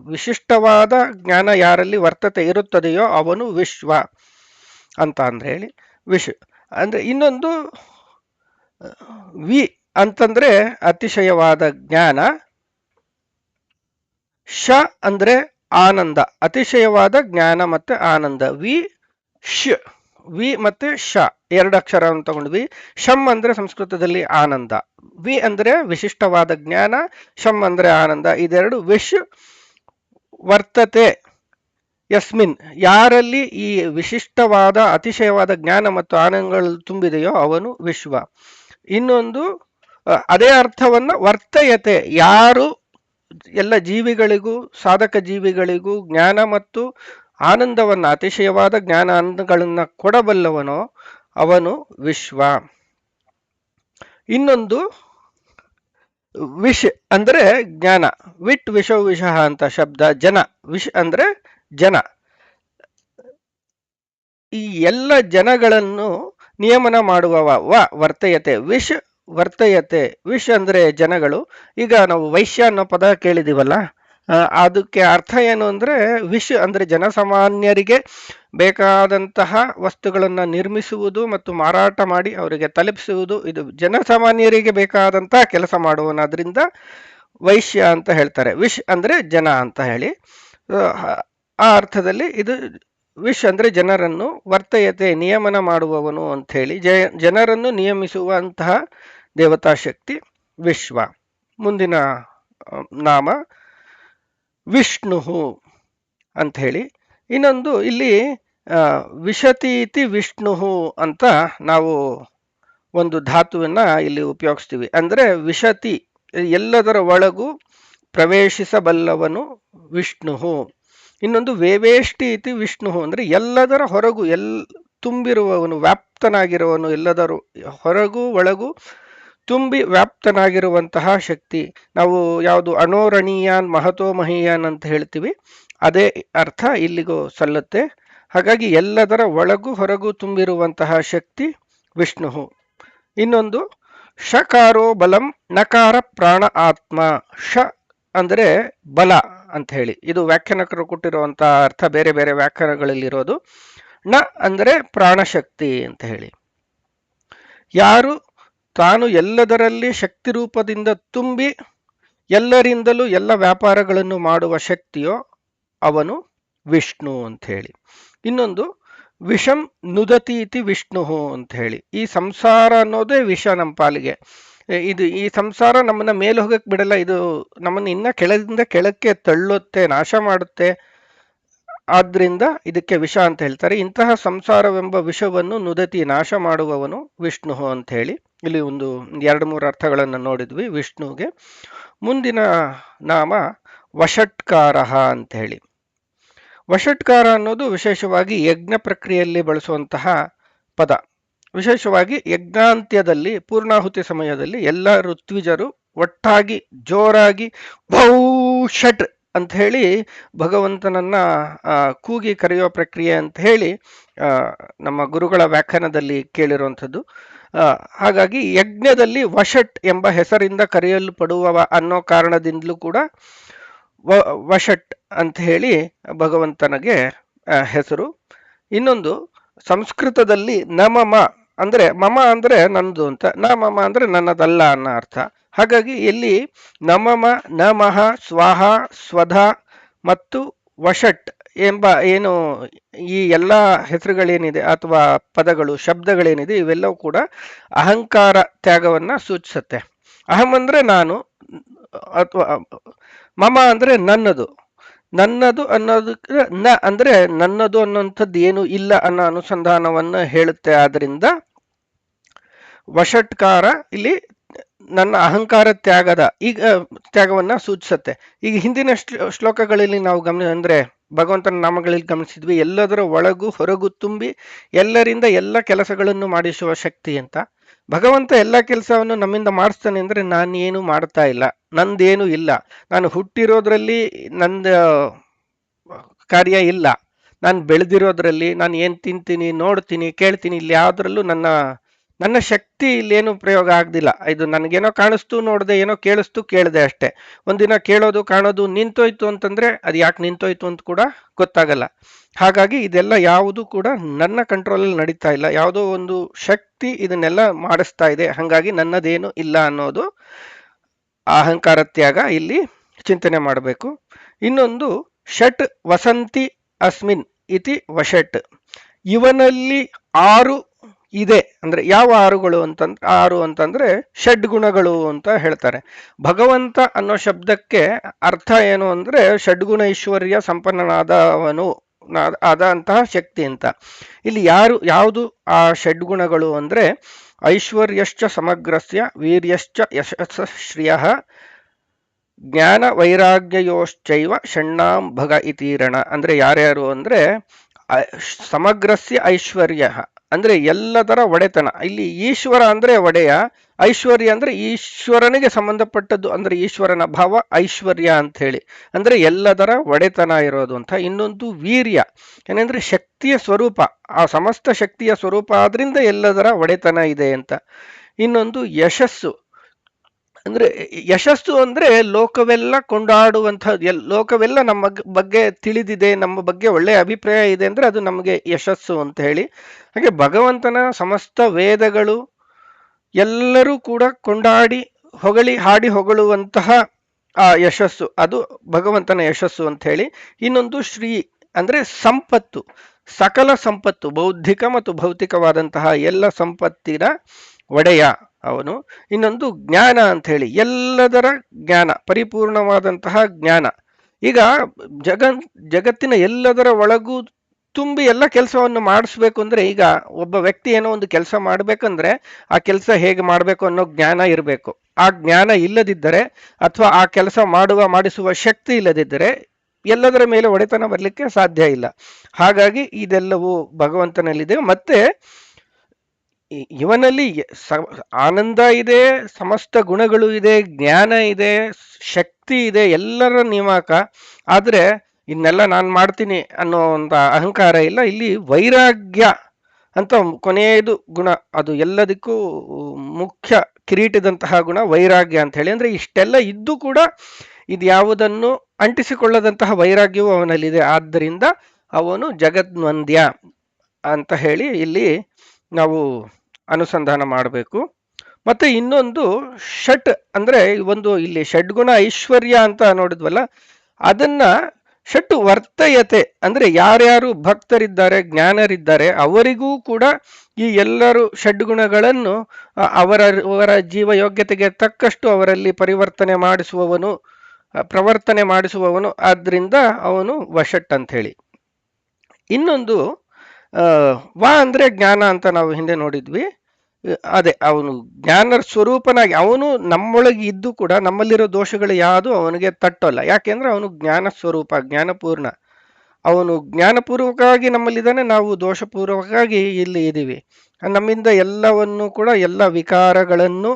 ವಿಶಿಷ್ಟವಾದ ಜ್ಞಾನ ಯಾರಲ್ಲಿ ವರ್ತತೆ ಇರುತ್ತದೆಯೋ ಅವನು ವಿಶ್ವ ಅಂತ ಅಂದ್ರೆ ಹೇಳಿ ಅಂದ್ರೆ. ಇನ್ನೊಂದು ವಿ ಅಂತಂದ್ರೆ ಅತಿಶಯವಾದ ಜ್ಞಾನ, ಶ ಅಂದ್ರೆ ಆನಂದ, ಅತಿಶಯವಾದ ಜ್ಞಾನ ಮತ್ತೆ ಆನಂದ. ವಿ ಮತ್ತೆ ಶ ಎರಡು ಅಕ್ಷರ ತಗೊಂಡ್ವಿ. ಶಂ ಅಂದ್ರೆ ಸಂಸ್ಕೃತದಲ್ಲಿ ಆನಂದ, ವಿ ಅಂದ್ರೆ ವಿಶಿಷ್ಟವಾದ ಜ್ಞಾನ, ಶಂ ಅಂದ್ರೆ ಆನಂದ. ಇದೆರಡು ವರ್ತತೆ ಯಸ್ಮಿನ್, ಯಾರಲ್ಲಿ ಈ ವಿಶಿಷ್ಟವಾದ ಅತಿಶಯವಾದ ಜ್ಞಾನ ಮತ್ತು ಆನಂದಗಳು ತುಂಬಿದೆಯೋ ಅವನು ವಿಶ್ವ. ಇನ್ನೊಂದು ಅದೇ ಅರ್ಥವನ್ನ ವರ್ತಯತೆ, ಯಾರು ಎಲ್ಲ ಜೀವಿಗಳಿಗೂ ಸಾಧಕ ಜೀವಿಗಳಿಗೂ ಜ್ಞಾನ ಮತ್ತು ಆನಂದವನ್ನ, ಅತಿಶಯವಾದ ಜ್ಞಾನ ಆನಂದಗಳನ್ನ ಕೊಡಬಲ್ಲವನೋ ಅವನು ವಿಶ್ವ. ಇನ್ನೊಂದು ವಿಶ್ ಅಂದ್ರೆ ಜ್ಞಾನ, ವಿಟ್ ವಿಷಃ ಅಂತ ಶಬ್ದ. ಜನ, ವಿಶ್ ಅಂದ್ರೆ ಜನ, ಈ ಎಲ್ಲ ಜನಗಳನ್ನು ನಿಯಮನ ಮಾಡುವವ ವರ್ತಯತೆ. ವರ್ತಯತೆ, ವಿಶ್ ಅಂದ್ರೆ ಜನಗಳು. ಈಗ ನಾವು ವೈಶ್ಯ ಅನ್ನೋ ಪದ ಕೇಳಿದೀವಲ್ಲ, ಅದಕ್ಕೆ ಅರ್ಥ ಏನು ಅಂದ್ರೆ ವಿಶ್ ಅಂದ್ರೆ ಜನಸಾಮಾನ್ಯರಿಗೆ ಬೇಕಾದಂತಹ ವಸ್ತುಗಳನ್ನು ನಿರ್ಮಿಸುವುದು ಮತ್ತು ಮಾರಾಟ ಮಾಡಿ ಅವರಿಗೆ ತಲುಪಿಸುವುದು. ಇದು ಜನಸಾಮಾನ್ಯರಿಗೆ ಬೇಕಾದಂತಹ ಕೆಲಸ ಮಾಡುವನಾದ್ರಿಂದ ವೈಶ್ಯ ಅಂತ ಹೇಳ್ತಾರೆ. ವಿಶ್ ಅಂದ್ರೆ ಜನ ಅಂತ ಹೇಳಿ, ಆ ಅರ್ಥದಲ್ಲಿ ಇದು ವಿಶ್ ಅಂದ್ರೆ ಜನರನ್ನು, ವರ್ತಯತೆ ನಿಯಮನ ಮಾಡುವವನು ಅಂತ ಹೇಳಿ, ಜನರನ್ನು ನಿಯಮಿಸುವಂತಹ ದೇವತಾ ಶಕ್ತಿ ವಿಶ್ವ. ಮುಂದಿನ ನಾಮ ವಿಷ್ಣು ಅಂತ ಹೇಳಿ. ಇನ್ನೊಂದು ಇಲ್ಲಿ ವಿಶತಿ ಇತಿ ವಿಷ್ಣು ಅಂತ ನಾವು ಒಂದು ಧಾತುವನ್ನ ಇಲ್ಲಿ ಉಪಯೋಗಿಸ್ತೀವಿ. ಅಂದ್ರೆ ವಿಶತಿ, ಎಲ್ಲದರ ಒಳಗೂ ಪ್ರವೇಶಿಸಬಲ್ಲವನು ವಿಷ್ಣು. ಇನ್ನೊಂದು ವೇವೇಷ್ಟಿ ಇತಿ ವಿಷ್ಣು ಅಂದ್ರೆ ಎಲ್ಲದರ ಹೊರಗೂ ತುಂಬಿರುವವನು, ವ್ಯಾಪ್ತನಾಗಿರುವವನು, ಎಲ್ಲದರ ಹೊರಗೂ ಒಳಗೂ ತುಂಬಿ ವ್ಯಾಪ್ತನಾಗಿರುವಂತಹ ಶಕ್ತಿ. ನಾವು ಯಾವುದು ಅಣೋರಣೀಯಾನ್ ಮಹತೋ ಮಹೀಯಾನ್ ಅಂತ ಹೇಳ್ತೀವಿ, ಅದೇ ಅರ್ಥ ಇಲ್ಲಿಗೂ ಸಲ್ಲುತ್ತೆ. ಹಾಗಾಗಿ ಎಲ್ಲದರ ಒಳಗೂ ಹೊರಗೂ ತುಂಬಿರುವಂತಹ ಶಕ್ತಿ ವಿಷ್ಣು. ಇನ್ನೊಂದು ಶಕಾರೋ ಬಲಂ ನಕಾರ ಪ್ರಾಣ ಆತ್ಮ. ಶ ಅಂದ್ರೆ ಬಲ ಅಂತ ಹೇಳಿ, ಇದು ವ್ಯಾಖ್ಯಾನಕರು ಕೊಟ್ಟಿರುವಂತಹ ಅರ್ಥ, ಬೇರೆ ಬೇರೆ ವ್ಯಾಖ್ಯಾನಗಳಲ್ಲಿರೋದು. ನ ಅಂದ್ರೆ ಪ್ರಾಣಶಕ್ತಿ ಅಂತ ಹೇಳಿ. ಯಾರು ತಾನು ಎಲ್ಲದರಲ್ಲಿ ಶಕ್ತಿ ರೂಪದಿಂದ ತುಂಬಿ ಎಲ್ಲರಿಂದಲೂ ಎಲ್ಲ ವ್ಯಾಪಾರಗಳನ್ನು ಮಾಡುವ ಶಕ್ತಿಯೋ ಅವನು ವಿಷ್ಣು ಅಂತ ಹೇಳಿ. ಇನ್ನೊಂದು ವಿಷಂ ನುದತಿ ಇತಿ ವಿಷ್ಣು ಅಂತ ಹೇಳಿ. ಈ ಸಂಸಾರ ಅನ್ನೋದೇ ವಿಷ ನಮ್ಮ ಪಾಲಿಗೆ. ಇದು ಈ ಸಂಸಾರ ನಮ್ಮನ್ನ ಮೇಲೆ ಹೋಗಕ್ಕೆ ಬಿಡಲ್ಲ, ಇದು ನಮ್ಮನ್ನ ಇನ್ನ ಕೆಳದಿಂದ ಕೆಳಕ್ಕೆ ತಳ್ಳುತ್ತೆ, ನಾಶ ಮಾಡುತ್ತೆ. ಆದ್ರಿಂದ ಇದಕ್ಕೆ ವಿಷ ಅಂತ ಹೇಳ್ತಾರೆ. ಇಂತಹ ಸಂಸಾರವೆಂಬ ವಿಷವನ್ನು ನುದತಿ, ನಾಶ ಮಾಡುವವನು ವಿಷ್ಣು ಅಂತ ಹೇಳಿ. ಇಲ್ಲಿ ಒಂದು 2-3 ಅರ್ಥಗಳನ್ನು ನೋಡಿದ್ವಿ ವಿಷ್ಣುಗೆ. ಮುಂದಿನ ನಾಮ ವಷಟ್ಕಾರ ಅಂತ ಹೇಳಿ. ವಷಟ್ಕಾರ ಅನ್ನೋದು ವಿಶೇಷವಾಗಿ ಯಜ್ಞ ಪ್ರಕ್ರಿಯೆಯಲ್ಲಿ ಬಳಸುವಂತಹ ಪದ. ವಿಶೇಷವಾಗಿ ಯಜ್ಞಾಂತ್ಯದಲ್ಲಿ, ಪೂರ್ಣಾಹುತಿ ಸಮಯದಲ್ಲಿ ಎಲ್ಲ ಋತ್ವಿಜರು ಒಟ್ಟಾಗಿ ಜೋರಾಗಿ ಷಟ್ ಅಂತ ಹೇಳಿ ಭಗವಂತನನ್ನ ಕೂಗಿ ಕರೆಯುವ ಪ್ರಕ್ರಿಯೆ ಅಂತ ಹೇಳಿ ಆ, ನಮ್ಮ ಗುರುಗಳ ವ್ಯಾಖ್ಯಾನದಲ್ಲಿ ಕೇಳಿರುವಂಥದ್ದು. ಹಾಗಾಗಿ ಯಜ್ಞದಲ್ಲಿ ವಷಟ್ ಎಂಬ ಹೆಸರಿಂದ ಕರೆಯಲ್ಪಡುವವ ಅನ್ನೋ ಕಾರಣದಿಂದಲೂ ಕೂಡ ವಷಟ್ ಅಂತ ಹೇಳಿ ಭಗವಂತನಿಗೆ ಹೆಸರು. ಇನ್ನೊಂದು ಸಂಸ್ಕೃತದಲ್ಲಿ ನಮಮ ಅಂದ್ರೆ ಮಮ ಅಂದ್ರೆ ನಂದು ಅಂತ, ನ ಮಮ ಅಂದ್ರೆ ನನ್ನದಲ್ಲ ಅನ್ನೋ ಅರ್ಥ. ಹಾಗಾಗಿ ಇಲ್ಲಿ ನಮಮ, ನಮಃ, ಸ್ವಾಹ, ಸ್ವಧ ಮತ್ತು ವಷಟ್ ಎಂಬ ಏನು ಈ ಎಲ್ಲ ಹೆಸರುಗಳೇನಿದೆ ಅಥವಾ ಪದಗಳು ಶಬ್ದಗಳೇನಿದೆ ಇವೆಲ್ಲವೂ ಕೂಡ ಅಹಂಕಾರ ತ್ಯಾಗವನ್ನ ಸೂಚಿಸುತ್ತೆ. ಅಹಂ ಅಂದ್ರೆ ನಾನು, ಅಥವಾ ಮಮ ಅಂದ್ರೆ ನನ್ನದು. ನನ್ನದು ಅನ್ನೋದಕ್ಕೆ ನ ಅಂದ್ರೆ ನನ್ನದು ಅನ್ನೋಂಥದ್ದು ಏನು ಇಲ್ಲ ಅನ್ನೋ ಅನುಸಂಧಾನವನ್ನು ಹೇಳುತ್ತೆ. ಆದ್ರಿಂದ ವಷಟ್ಕಾರ ಇಲ್ಲಿ ನನ್ನ ಅಹಂಕಾರ ತ್ಯಾಗವನ್ನ ಸೂಚಿಸುತ್ತೆ. ಈಗ ಹಿಂದಿನ ಶ್ಲೋಕಗಳಲ್ಲಿ ನಾವು ಅಂದ್ರೆ ಭಗವಂತನ ನಾಮಗಳಲ್ಲಿ ಗಮನಿಸಿದ್ವಿ, ಎಲ್ಲದರ ಒಳಗೂ ಹೊರಗೂ ತುಂಬಿ ಎಲ್ಲರಿಂದ ಎಲ್ಲ ಕೆಲಸಗಳನ್ನು ಮಾಡಿಸುವ ಶಕ್ತಿ ಅಂತ. ಭಗವಂತ ಎಲ್ಲ ಕೆಲಸವನ್ನು ನಮ್ಮಿಂದ ಮಾಡಿಸ್ತಾನೆ ಅಂದ್ರೆ ನಾನು ಏನು ಮಾಡ್ತಾ ಇಲ್ಲ, ನಂದೇನು ಇಲ್ಲ, ನಾನು ಹುಟ್ಟಿರೋದ್ರಲ್ಲಿ ನಂದ ಕಾರ್ಯ ಇಲ್ಲ, ನಾನು ಬೆಳೆದಿರೋದ್ರಲ್ಲಿ ನಾನು ಏನ್ ತಿಂತೀನಿ, ನೋಡ್ತೀನಿ, ಕೇಳ್ತೀನಿ, ಇಲ್ಲಿ ಯಾವ್ದ್ರಲ್ಲೂ ನನ್ನ ಶಕ್ತಿ ಇಲ್ಲೇನು ಪ್ರಯೋಗ ಆಗ್ದಿಲ್ಲ. ಇದು ನನಗೇನೋ ಕಾಣಿಸ್ತು ನೋಡಿದೆ, ಏನೋ ಕೇಳಿಸ್ತು ಕೇಳಿದೆ ಅಷ್ಟೇ. ಒಂದಿನ ಕೇಳೋದು ಕಾಣೋದು ನಿಂತೋಯ್ತು ಅಂತಂದ್ರೆ ಅದು ಯಾಕೆ ನಿಂತೋಯ್ತು ಅಂತ ಕೂಡ ಗೊತ್ತಾಗಲ್ಲ. ಹಾಗಾಗಿ ಇದೆಲ್ಲ ಯಾವುದು ಕೂಡ ನನ್ನ ಕಂಟ್ರೋಲಲ್ಲಿ ನಡೀತಾ ಇಲ್ಲ, ಯಾವುದೋ ಒಂದು ಶಕ್ತಿ ಇದನ್ನೆಲ್ಲ ಮಾಡಿಸ್ತಾ ಇದೆ. ಹಾಗಾಗಿ ನನ್ನದೇನು ಇಲ್ಲ ಅನ್ನೋದು ಅಹಂಕಾರ ತ್ಯಾಗ ಇಲ್ಲಿ ಚಿಂತನೆ ಮಾಡಬೇಕು. ಇನ್ನೊಂದು ಷಟ್ ವಸಂತಿ ಅಸ್ಮಿನ್ ಇತಿ ವಷಟ್, ಇವನಲ್ಲಿ 6 ಇದೆ. ಅಂದ್ರೆ ಯಾವ 6ಗಳು ಅಂತಂದ್ರೆ 6 ಅಂತಂದ್ರೆ ಷಡ್ಗುಣಗಳು ಅಂತ ಹೇಳ್ತಾರೆ. ಭಗವಂತ ಅನ್ನೋ ಶಬ್ದಕ್ಕೆ ಅರ್ಥ ಏನು ಅಂದ್ರೆ ಷಡ್ಗುಣ ಐಶ್ವರ್ಯ ಸಂಪನ್ನನಾದವನು ಆದಂತಹ ಶಕ್ತಿ ಅಂತ. ಇಲ್ಲಿ ಯಾವುದು ಆ ಷಡ್ಗುಣಗಳು ಅಂದ್ರೆ ಐಶ್ವರ್ಯಶ್ಚ ಸಮಗ್ರಸ್ಯ ವೀರ್ಯಶ್ಚ ಯಶಸ್ಶ್ರಿಯ ಜ್ಞಾನ ವೈರಾಗ್ಯಯೋಶ್ಚೈವ ಷಣ್ಣಾಂ ಭಗ ಇತೀರಣ. ಅಂದ್ರೆ ಯಾರ್ಯಾರು ಅಂದ್ರೆ ಸಮಗ್ರಸ್ಯ ಐಶ್ವರ್ಯ ಅಂದ್ರೆ ಎಲ್ಲದರ ಒಡೆತನ. ಇಲ್ಲಿ ಈಶ್ವರ ಅಂದ್ರೆ ಒಡೆಯ, ಐಶ್ವರ್ಯ ಅಂದ್ರೆ ಈಶ್ವರನಿಗೆ ಸಂಬಂಧಪಟ್ಟದ್ದು, ಅಂದ್ರೆ ಈಶ್ವರನ ಭಾವ ಐಶ್ವರ್ಯ ಅಂತ ಹೇಳಿ, ಅಂದ್ರೆ ಎಲ್ಲದರ ಒಡೆತನ ಇರೋದು ಅಂತ. ಇನ್ನೊಂದು ವೀರ್ಯ ಏನಂದ್ರೆ ಶಕ್ತಿಯ ಸ್ವರೂಪ, ಆ ಸಮಸ್ತ ಶಕ್ತಿಯ ಸ್ವರೂಪ ಆದ್ರಿಂದ ಎಲ್ಲದರ ಒಡೆತನ ಇದೆ ಅಂತ. ಇನ್ನೊಂದು ಯಶಸ್ಸು, ಅಂದ್ರೆ ಯಶಸ್ಸು ಅಂದ್ರೆ ಲೋಕವೆಲ್ಲ ಕೊಂಡಾಡುವಂತಹ, ಲೋಕವೆಲ್ಲ ನಮ್ಮ ಬಗ್ಗೆ ತಿಳಿದಿದೆ, ನಮ್ಮ ಬಗ್ಗೆ ಒಳ್ಳೆಯ ಅಭಿಪ್ರಾಯ ಇದೆ ಅಂದ್ರೆ ಅದು ನಮಗೆ ಯಶಸ್ಸು ಅಂತ ಹೇಳಿ. ಹಾಗೆ ಭಗವಂತನ ಸಮಸ್ತ ವೇದಗಳು ಎಲ್ಲರೂ ಕೂಡ ಕೊಂಡಾಡಿ ಹೊಗಳಿ ಹಾಡಿ ಹೊಗಳುವಂತಹ ಆ ಯಶಸ್ಸು, ಅದು ಭಗವಂತನ ಯಶಸ್ಸು ಅಂತ ಹೇಳಿ. ಇನ್ನೊಂದು ಶ್ರೀ ಅಂದ್ರೆ ಸಂಪತ್ತು, ಸಕಲ ಸಂಪತ್ತು, ಬೌದ್ಧಿಕ ಮತ್ತು ಭೌತಿಕವಾದಂತಹ ಎಲ್ಲ ಸಂಪತ್ತಿನ ಒಡೆಯ ಅವನು. ಇನ್ನೊಂದು ಜ್ಞಾನ ಅಂತ ಹೇಳಿ, ಎಲ್ಲದರ ಜ್ಞಾನ, ಪರಿಪೂರ್ಣವಾದಂತಹ ಜ್ಞಾನ. ಈಗ ಜಗತ್ತಿನ ಎಲ್ಲದರ ಒಳಗೂ ತುಂಬಿ ಎಲ್ಲ ಕೆಲಸವನ್ನು ಮಾಡಿಸ್ಬೇಕು ಅಂದ್ರೆ, ಈಗ ಒಬ್ಬ ವ್ಯಕ್ತಿ ಏನೋ ಒಂದು ಕೆಲಸ ಮಾಡ್ಬೇಕಂದ್ರೆ ಆ ಕೆಲಸ ಹೇಗೆ ಮಾಡಬೇಕು ಅನ್ನೋ ಜ್ಞಾನ ಇರಬೇಕು. ಆ ಜ್ಞಾನ ಇಲ್ಲದಿದ್ದರೆ ಅಥವಾ ಆ ಕೆಲಸ ಮಾಡಿಸುವ ಶಕ್ತಿ ಇಲ್ಲದಿದ್ದರೆ ಎಲ್ಲದರ ಮೇಲೆ ಒಡೆತನ ಬರಲಿಕ್ಕೆ ಸಾಧ್ಯ ಇಲ್ಲ. ಹಾಗಾಗಿ ಇದೆಲ್ಲವೂ ಭಗವಂತನಲ್ಲಿದೆ. ಮತ್ತೆ ಇವನಲ್ಲಿ ಆನಂದ ಇದೆ, ಸಮಸ್ತ ಗುಣಗಳು ಇದೆ, ಜ್ಞಾನ ಇದೆ, ಶಕ್ತಿ ಇದೆ, ಎಲ್ಲರ ನಿಯಾಮಕ. ಆದ್ರೆ ಇನ್ನೆಲ್ಲ ನಾನು ಮಾಡ್ತೀನಿ ಅನ್ನೋ ಒಂದು ಅಹಂಕಾರ ಇಲ್ಲ. ಇಲ್ಲಿ ವೈರಾಗ್ಯ ಅಂತ ಕೊನೆಯದು ಗುಣ, ಅದು ಎಲ್ಲದಕ್ಕೂ ಮುಖ್ಯ ಕಿರೀಟದಂತಹ ಗುಣ ವೈರಾಗ್ಯ ಅಂತ ಹೇಳಿ. ಅಂದ್ರೆ ಇಷ್ಟೆಲ್ಲ ಇದ್ದು ಕೂಡ ಇದು ಯಾವುದನ್ನು ಅಂಟಿಸಿಕೊಳ್ಳದಂತಹ ವೈರಾಗ್ಯವು ಅವನಲ್ಲಿದೆ. ಆದ್ದರಿಂದ ಅವನು ಜಗದ್ವಂದ್ಯ ಅಂತ ಹೇಳಿ ಇಲ್ಲಿ ನಾವು ಅನುಸಂಧಾನ ಮಾಡಬೇಕು. ಮತ್ತೆ ಇನ್ನೊಂದು ಷಟ್ ಅಂದ್ರೆ ಒಂದು ಇಲ್ಲಿ ಷಡ್ಗುಣ ಐಶ್ವರ್ಯ ಅಂತ ನೋಡಿದ್ವಲ್ಲ, ಅದನ್ನ ಷಟ್ ವರ್ತಯತೆ ಅಂದ್ರೆ ಯಾರ್ಯಾರು ಭಕ್ತರಿದ್ದಾರೆ, ಜ್ಞಾನರಿದ್ದಾರೆ, ಅವರಿಗೂ ಕೂಡ ಈ ಎಲ್ಲರೂ ಷಡ್ಗುಣಗಳನ್ನು ಅವರ ಜೀವ ಯೋಗ್ಯತೆಗೆ ತಕ್ಕಷ್ಟು ಅವರಲ್ಲಿ ಪ್ರವರ್ತನೆ ಮಾಡಿಸುವವನು. ಆದ್ರಿಂದ ಅವನು ವಷಟ್ ಅಂತ ಹೇಳಿ. ಇನ್ನೊಂದು ವಾ ಅಂದ್ರೆ ಜ್ಞಾನ ಅಂತ ನಾವು ಹಿಂದೆ ನೋಡಿದ್ವಿ. ಅದೇ ಅವನು ಜ್ಞಾನ ಸ್ವರೂಪನಾಗಿ, ಅವನು ನಮ್ಮೊಳಗೆ ಇದ್ದು ಕೂಡ ನಮ್ಮಲ್ಲಿರೋ ದೋಷಗಳು ಯಾವುದು ಅವನಿಗೆ ತಟ್ಟೋಲ್ಲ. ಯಾಕೆಂದ್ರೆ ಅವನು ಜ್ಞಾನ ಸ್ವರೂಪ, ಜ್ಞಾನಪೂರ್ಣ. ಅವನು ಜ್ಞಾನಪೂರ್ವಕವಾಗಿ ನಮ್ಮಲ್ಲಿದ್ದಾನೆ, ನಾವು ದೋಷಪೂರ್ವಕವಾಗಿ ಇಲ್ಲಿ ಇದ್ದೀವಿ. ನಮ್ಮಿಂದ ಎಲ್ಲವನ್ನು ಕೂಡ ಎಲ್ಲ ವಿಕಾರಗಳನ್ನು,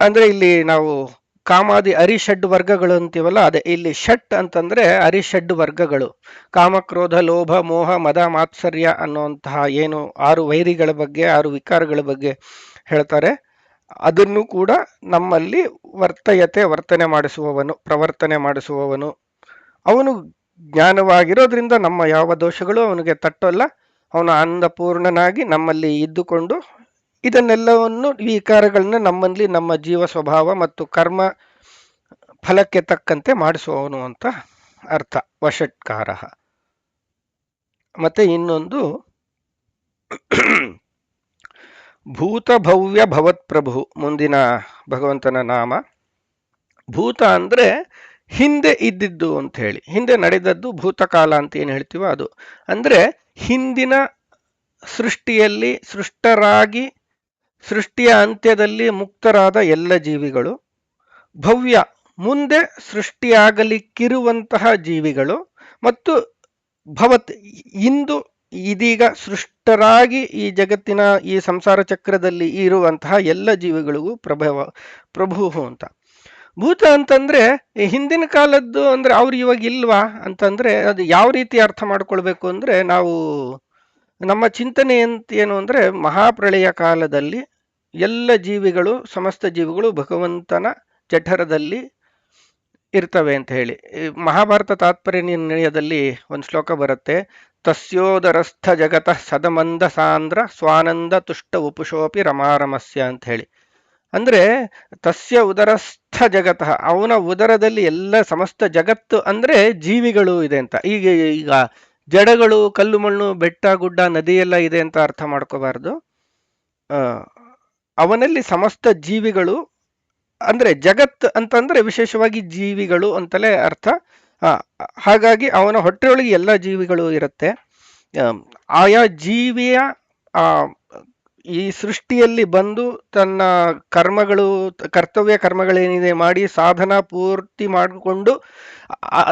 ಅಂದ್ರೆ ಇಲ್ಲಿ ನಾವು ಕಾಮಾದಿ ಅರಿಷಡ್ ವರ್ಗಗಳು ಅಂತೀವಲ್ಲ, ಅದೇ ಇಲ್ಲಿ ಷಟ್ ಅಂತಂದ್ರೆ ಅರಿಷಡ್ ವರ್ಗಗಳು. ಕಾಮಕ್ರೋಧ ಲೋಭ ಮೋಹ ಮದ ಮಾತ್ಸರ್ಯ ಅನ್ನುವಂತಹ ಏನು 6 ವೈರಿಗಳ ಬಗ್ಗೆ 6 ವಿಕಾರಗಳ ಬಗ್ಗೆ ಹೇಳ್ತಾರೆ, ಅದನ್ನು ಕೂಡ ನಮ್ಮಲ್ಲಿ ವರ್ತನೆ ಮಾಡಿಸುವವನು, ಪ್ರವರ್ತನೆ ಮಾಡಿಸುವವನು ಅವನು. ಜ್ಞಾನವಾಗಿರೋದ್ರಿಂದ ನಮ್ಮ ಯಾವ ದೋಷಗಳು ಅವನಿಗೆ ತಟ್ಟಲ್ಲ. ಅವನು ಆನಂದಪೂರ್ಣನಾಗಿ ನಮ್ಮಲ್ಲಿ ಇದ್ದುಕೊಂಡು ಇದನ್ನೆಲ್ಲವನ್ನು ವಿಕಾರಗಳನ್ನ ನಮ್ಮಲ್ಲಿ ನಮ್ಮ ಜೀವ ಸ್ವಭಾವ ಮತ್ತು ಕರ್ಮ ಫಲಕ್ಕೆ ತಕ್ಕಂತೆ ಮಾಡಿಸುವವನು ಅಂತ ಅರ್ಥ ವಷಟ್ಕಾರ. ಮತ್ತೆ ಇನ್ನೊಂದು ಭೂತ ಭವ್ಯ ಭವತ್ಪ್ರಭು, ಮುಂದಿನ ಭಗವಂತನ ನಾಮ. ಭೂತ ಅಂದ್ರೆ ಹಿಂದೆ ಇದ್ದಿದ್ದು ಅಂತ ಹೇಳಿ, ಹಿಂದೆ ನಡೆದದ್ದು ಭೂತಕಾಲ ಅಂತ ಏನು ಹೇಳ್ತೀವೋ ಅದು. ಅಂದ್ರೆ ಹಿಂದಿನ ಸೃಷ್ಟಿಯಲ್ಲಿ ಸೃಷ್ಟರಾಗಿ ಸೃಷ್ಟಿಯ ಅಂತ್ಯದಲ್ಲಿ ಮುಕ್ತರಾದ ಎಲ್ಲ ಜೀವಿಗಳು. ಭವ್ಯ ಮುಂದೆ ಸೃಷ್ಟಿಯಾಗಲಿಕ್ಕಿರುವಂತಹ ಜೀವಿಗಳು. ಮತ್ತು ಭವತ್ ಇಂದು ಇದೀಗ ಸೃಷ್ಟರಾಗಿ ಈ ಜಗತ್ತಿನ ಈ ಸಂಸಾರ ಚಕ್ರದಲ್ಲಿ ಇರುವಂತಹ ಎಲ್ಲ ಜೀವಿಗಳಿಗೂ ಪ್ರಭು ಅಂತ. ಭೂತ ಅಂತಂದ್ರೆ ಹಿಂದಿನ ಕಾಲದ್ದು ಅಂದ್ರೆ ಅವ್ರು ಇವಾಗ ಇಲ್ವಾ ಅಂತಂದ್ರೆ ಅದು ಯಾವ ರೀತಿ ಅರ್ಥ ಮಾಡ್ಕೊಳ್ಬೇಕು ಅಂದ್ರೆ, ನಾವು ನಮ್ಮ ಚಿಂತನೆ ಏನು ಅಂದ್ರೆ ಮಹಾಪ್ರಳಯ ಕಾಲದಲ್ಲಿ ಎಲ್ಲ ಜೀವಿಗಳು, ಸಮಸ್ತ ಜೀವಿಗಳು ಭಗವಂತನ ಜಠರದಲ್ಲಿ ಇರ್ತವೆ ಅಂತ ಹೇಳಿ. ಮಹಾಭಾರತ ತಾತ್ಪರ್ಯ ನಿರ್ಣಯದಲ್ಲಿ ಒಂದು ಶ್ಲೋಕ ಬರುತ್ತೆ, ತಸ್ಯೋದರಸ್ಥ ಜಗತಃ ಸದಮಂದ ಸಾಂದ್ರ ಸ್ವಾನಂದ ತುಷ್ಟ ಉಪುಷೋಪಿ ರಮಾರಮಸ್ಯ ಅಂತ ಹೇಳಿ. ಅಂದ್ರೆ ತಸ್ಯ ಉದರಸ್ಥ ಜಗತಃ, ಅವನ ಉದರದಲ್ಲಿ ಎಲ್ಲ ಸಮಸ್ತ ಜಗತ್ತು ಅಂದ್ರೆ ಜೀವಿಗಳು ಇದೆ ಅಂತ. ಈಗ ಜಡಗಳು, ಕಲ್ಲು ಮಣ್ಣು, ಬೆಟ್ಟ ಗುಡ್ಡ, ನದಿ ಎಲ್ಲ ಇದೆ ಅಂತ ಅರ್ಥ ಮಾಡ್ಕೋಬಾರ್ದು. ಅವನಲ್ಲಿ ಸಮಸ್ತ ಜೀವಿಗಳು ಅಂದ್ರೆ ಜಗತ್ ಅಂತಂದ್ರೆ ವಿಶೇಷವಾಗಿ ಜೀವಿಗಳು ಅಂತಲೇ ಅರ್ಥ. ಹಾಗಾಗಿ ಅವನ ಹೊಟ್ಟೆಯೊಳಗೆ ಎಲ್ಲ ಜೀವಿಗಳು ಇರುತ್ತೆ. ಆಯಾ ಜೀವಿಯ ಈ ಸೃಷ್ಟಿಯಲ್ಲಿ ಬಂದು ತನ್ನ ಕರ್ಮಗಳು, ಕರ್ತವ್ಯ ಕರ್ಮಗಳೇನಿದೆ ಮಾಡಿ ಸಾಧನ ಪೂರ್ತಿ ಮಾಡಿಕೊಂಡು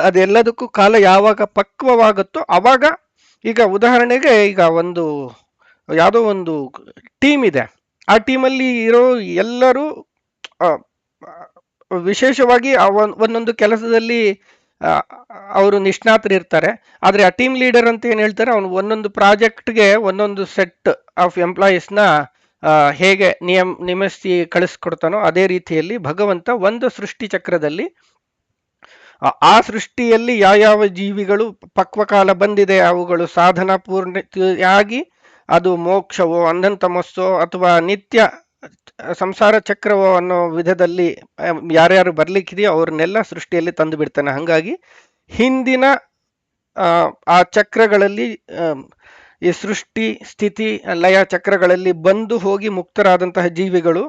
ಅದೆಲ್ಲದಕ್ಕೂ ಕಾಲ ಯಾವಾಗ ಪಕ್ವವಾಗುತ್ತೋ ಅವಾಗ, ಈಗ ಉದಾಹರಣೆಗೆ ಈಗ ಒಂದು ಯಾವುದೋ ಒಂದು ಟೀಮ್ ಇದೆ, ಆ ಟೀಮಲ್ಲಿ ಇರೋ ಎಲ್ಲರೂ ವಿಶೇಷವಾಗಿ ಒಂದೊಂದು ಕೆಲಸದಲ್ಲಿ ಅವರು ನಿಷ್ಣಾತರಿರ್ತಾರೆ. ಆದರೆ ಆ ಟೀಮ್ ಲೀಡರ್ ಅಂತ ಏನು ಹೇಳ್ತಾರೆ, ಅವನು ಒಂದೊಂದು ಪ್ರಾಜೆಕ್ಟ್ಗೆ ಒಂದೊಂದು ಸೆಟ್ ಆಫ್ ಎಂಪ್ಲಾಯೀಸ್ನ ಹೇಗೆ ನೇಮಿಸಿ ಕಳಿಸ್ಕೊಡ್ತಾನೋ ಅದೇ ರೀತಿಯಲ್ಲಿ ಭಗವಂತ ಒಂದು ಸೃಷ್ಟಿ ಚಕ್ರದಲ್ಲಿ ಆ ಸೃಷ್ಟಿಯಲ್ಲಿ ಯಾವ ಜೀವಿಗಳು ಪಕ್ವಕಾಲ ಬಂದಿದೆ, ಅವುಗಳು ಸಾಧನ ಪೂರ್ಣತೆಯಾಗಿ ಅದು ಮೋಕ್ಷವೋ ಅಂಧಂತಮಸ್ಸೋ ಅಥವಾ ನಿತ್ಯ ಸಂಸಾರ ಚಕ್ರವೋ ಅನ್ನೋ ವಿಧದಲ್ಲಿ ಯಾರ್ಯಾರು ಬರ್ಲಿಕ್ಕಿದೆಯೋ ಅವ್ರನ್ನೆಲ್ಲ ಸೃಷ್ಟಿಯಲ್ಲಿ ತಂದು ಬಿಡ್ತಾನೆ. ಹಾಗಾಗಿ ಹಿಂದಿನ ಆ ಚಕ್ರಗಳಲ್ಲಿ ಈ ಸೃಷ್ಟಿ ಸ್ಥಿತಿ ಲಯ ಚಕ್ರಗಳಲ್ಲಿ ಬಂದು ಹೋಗಿ ಮುಕ್ತರಾದಂತಹ ಜೀವಿಗಳು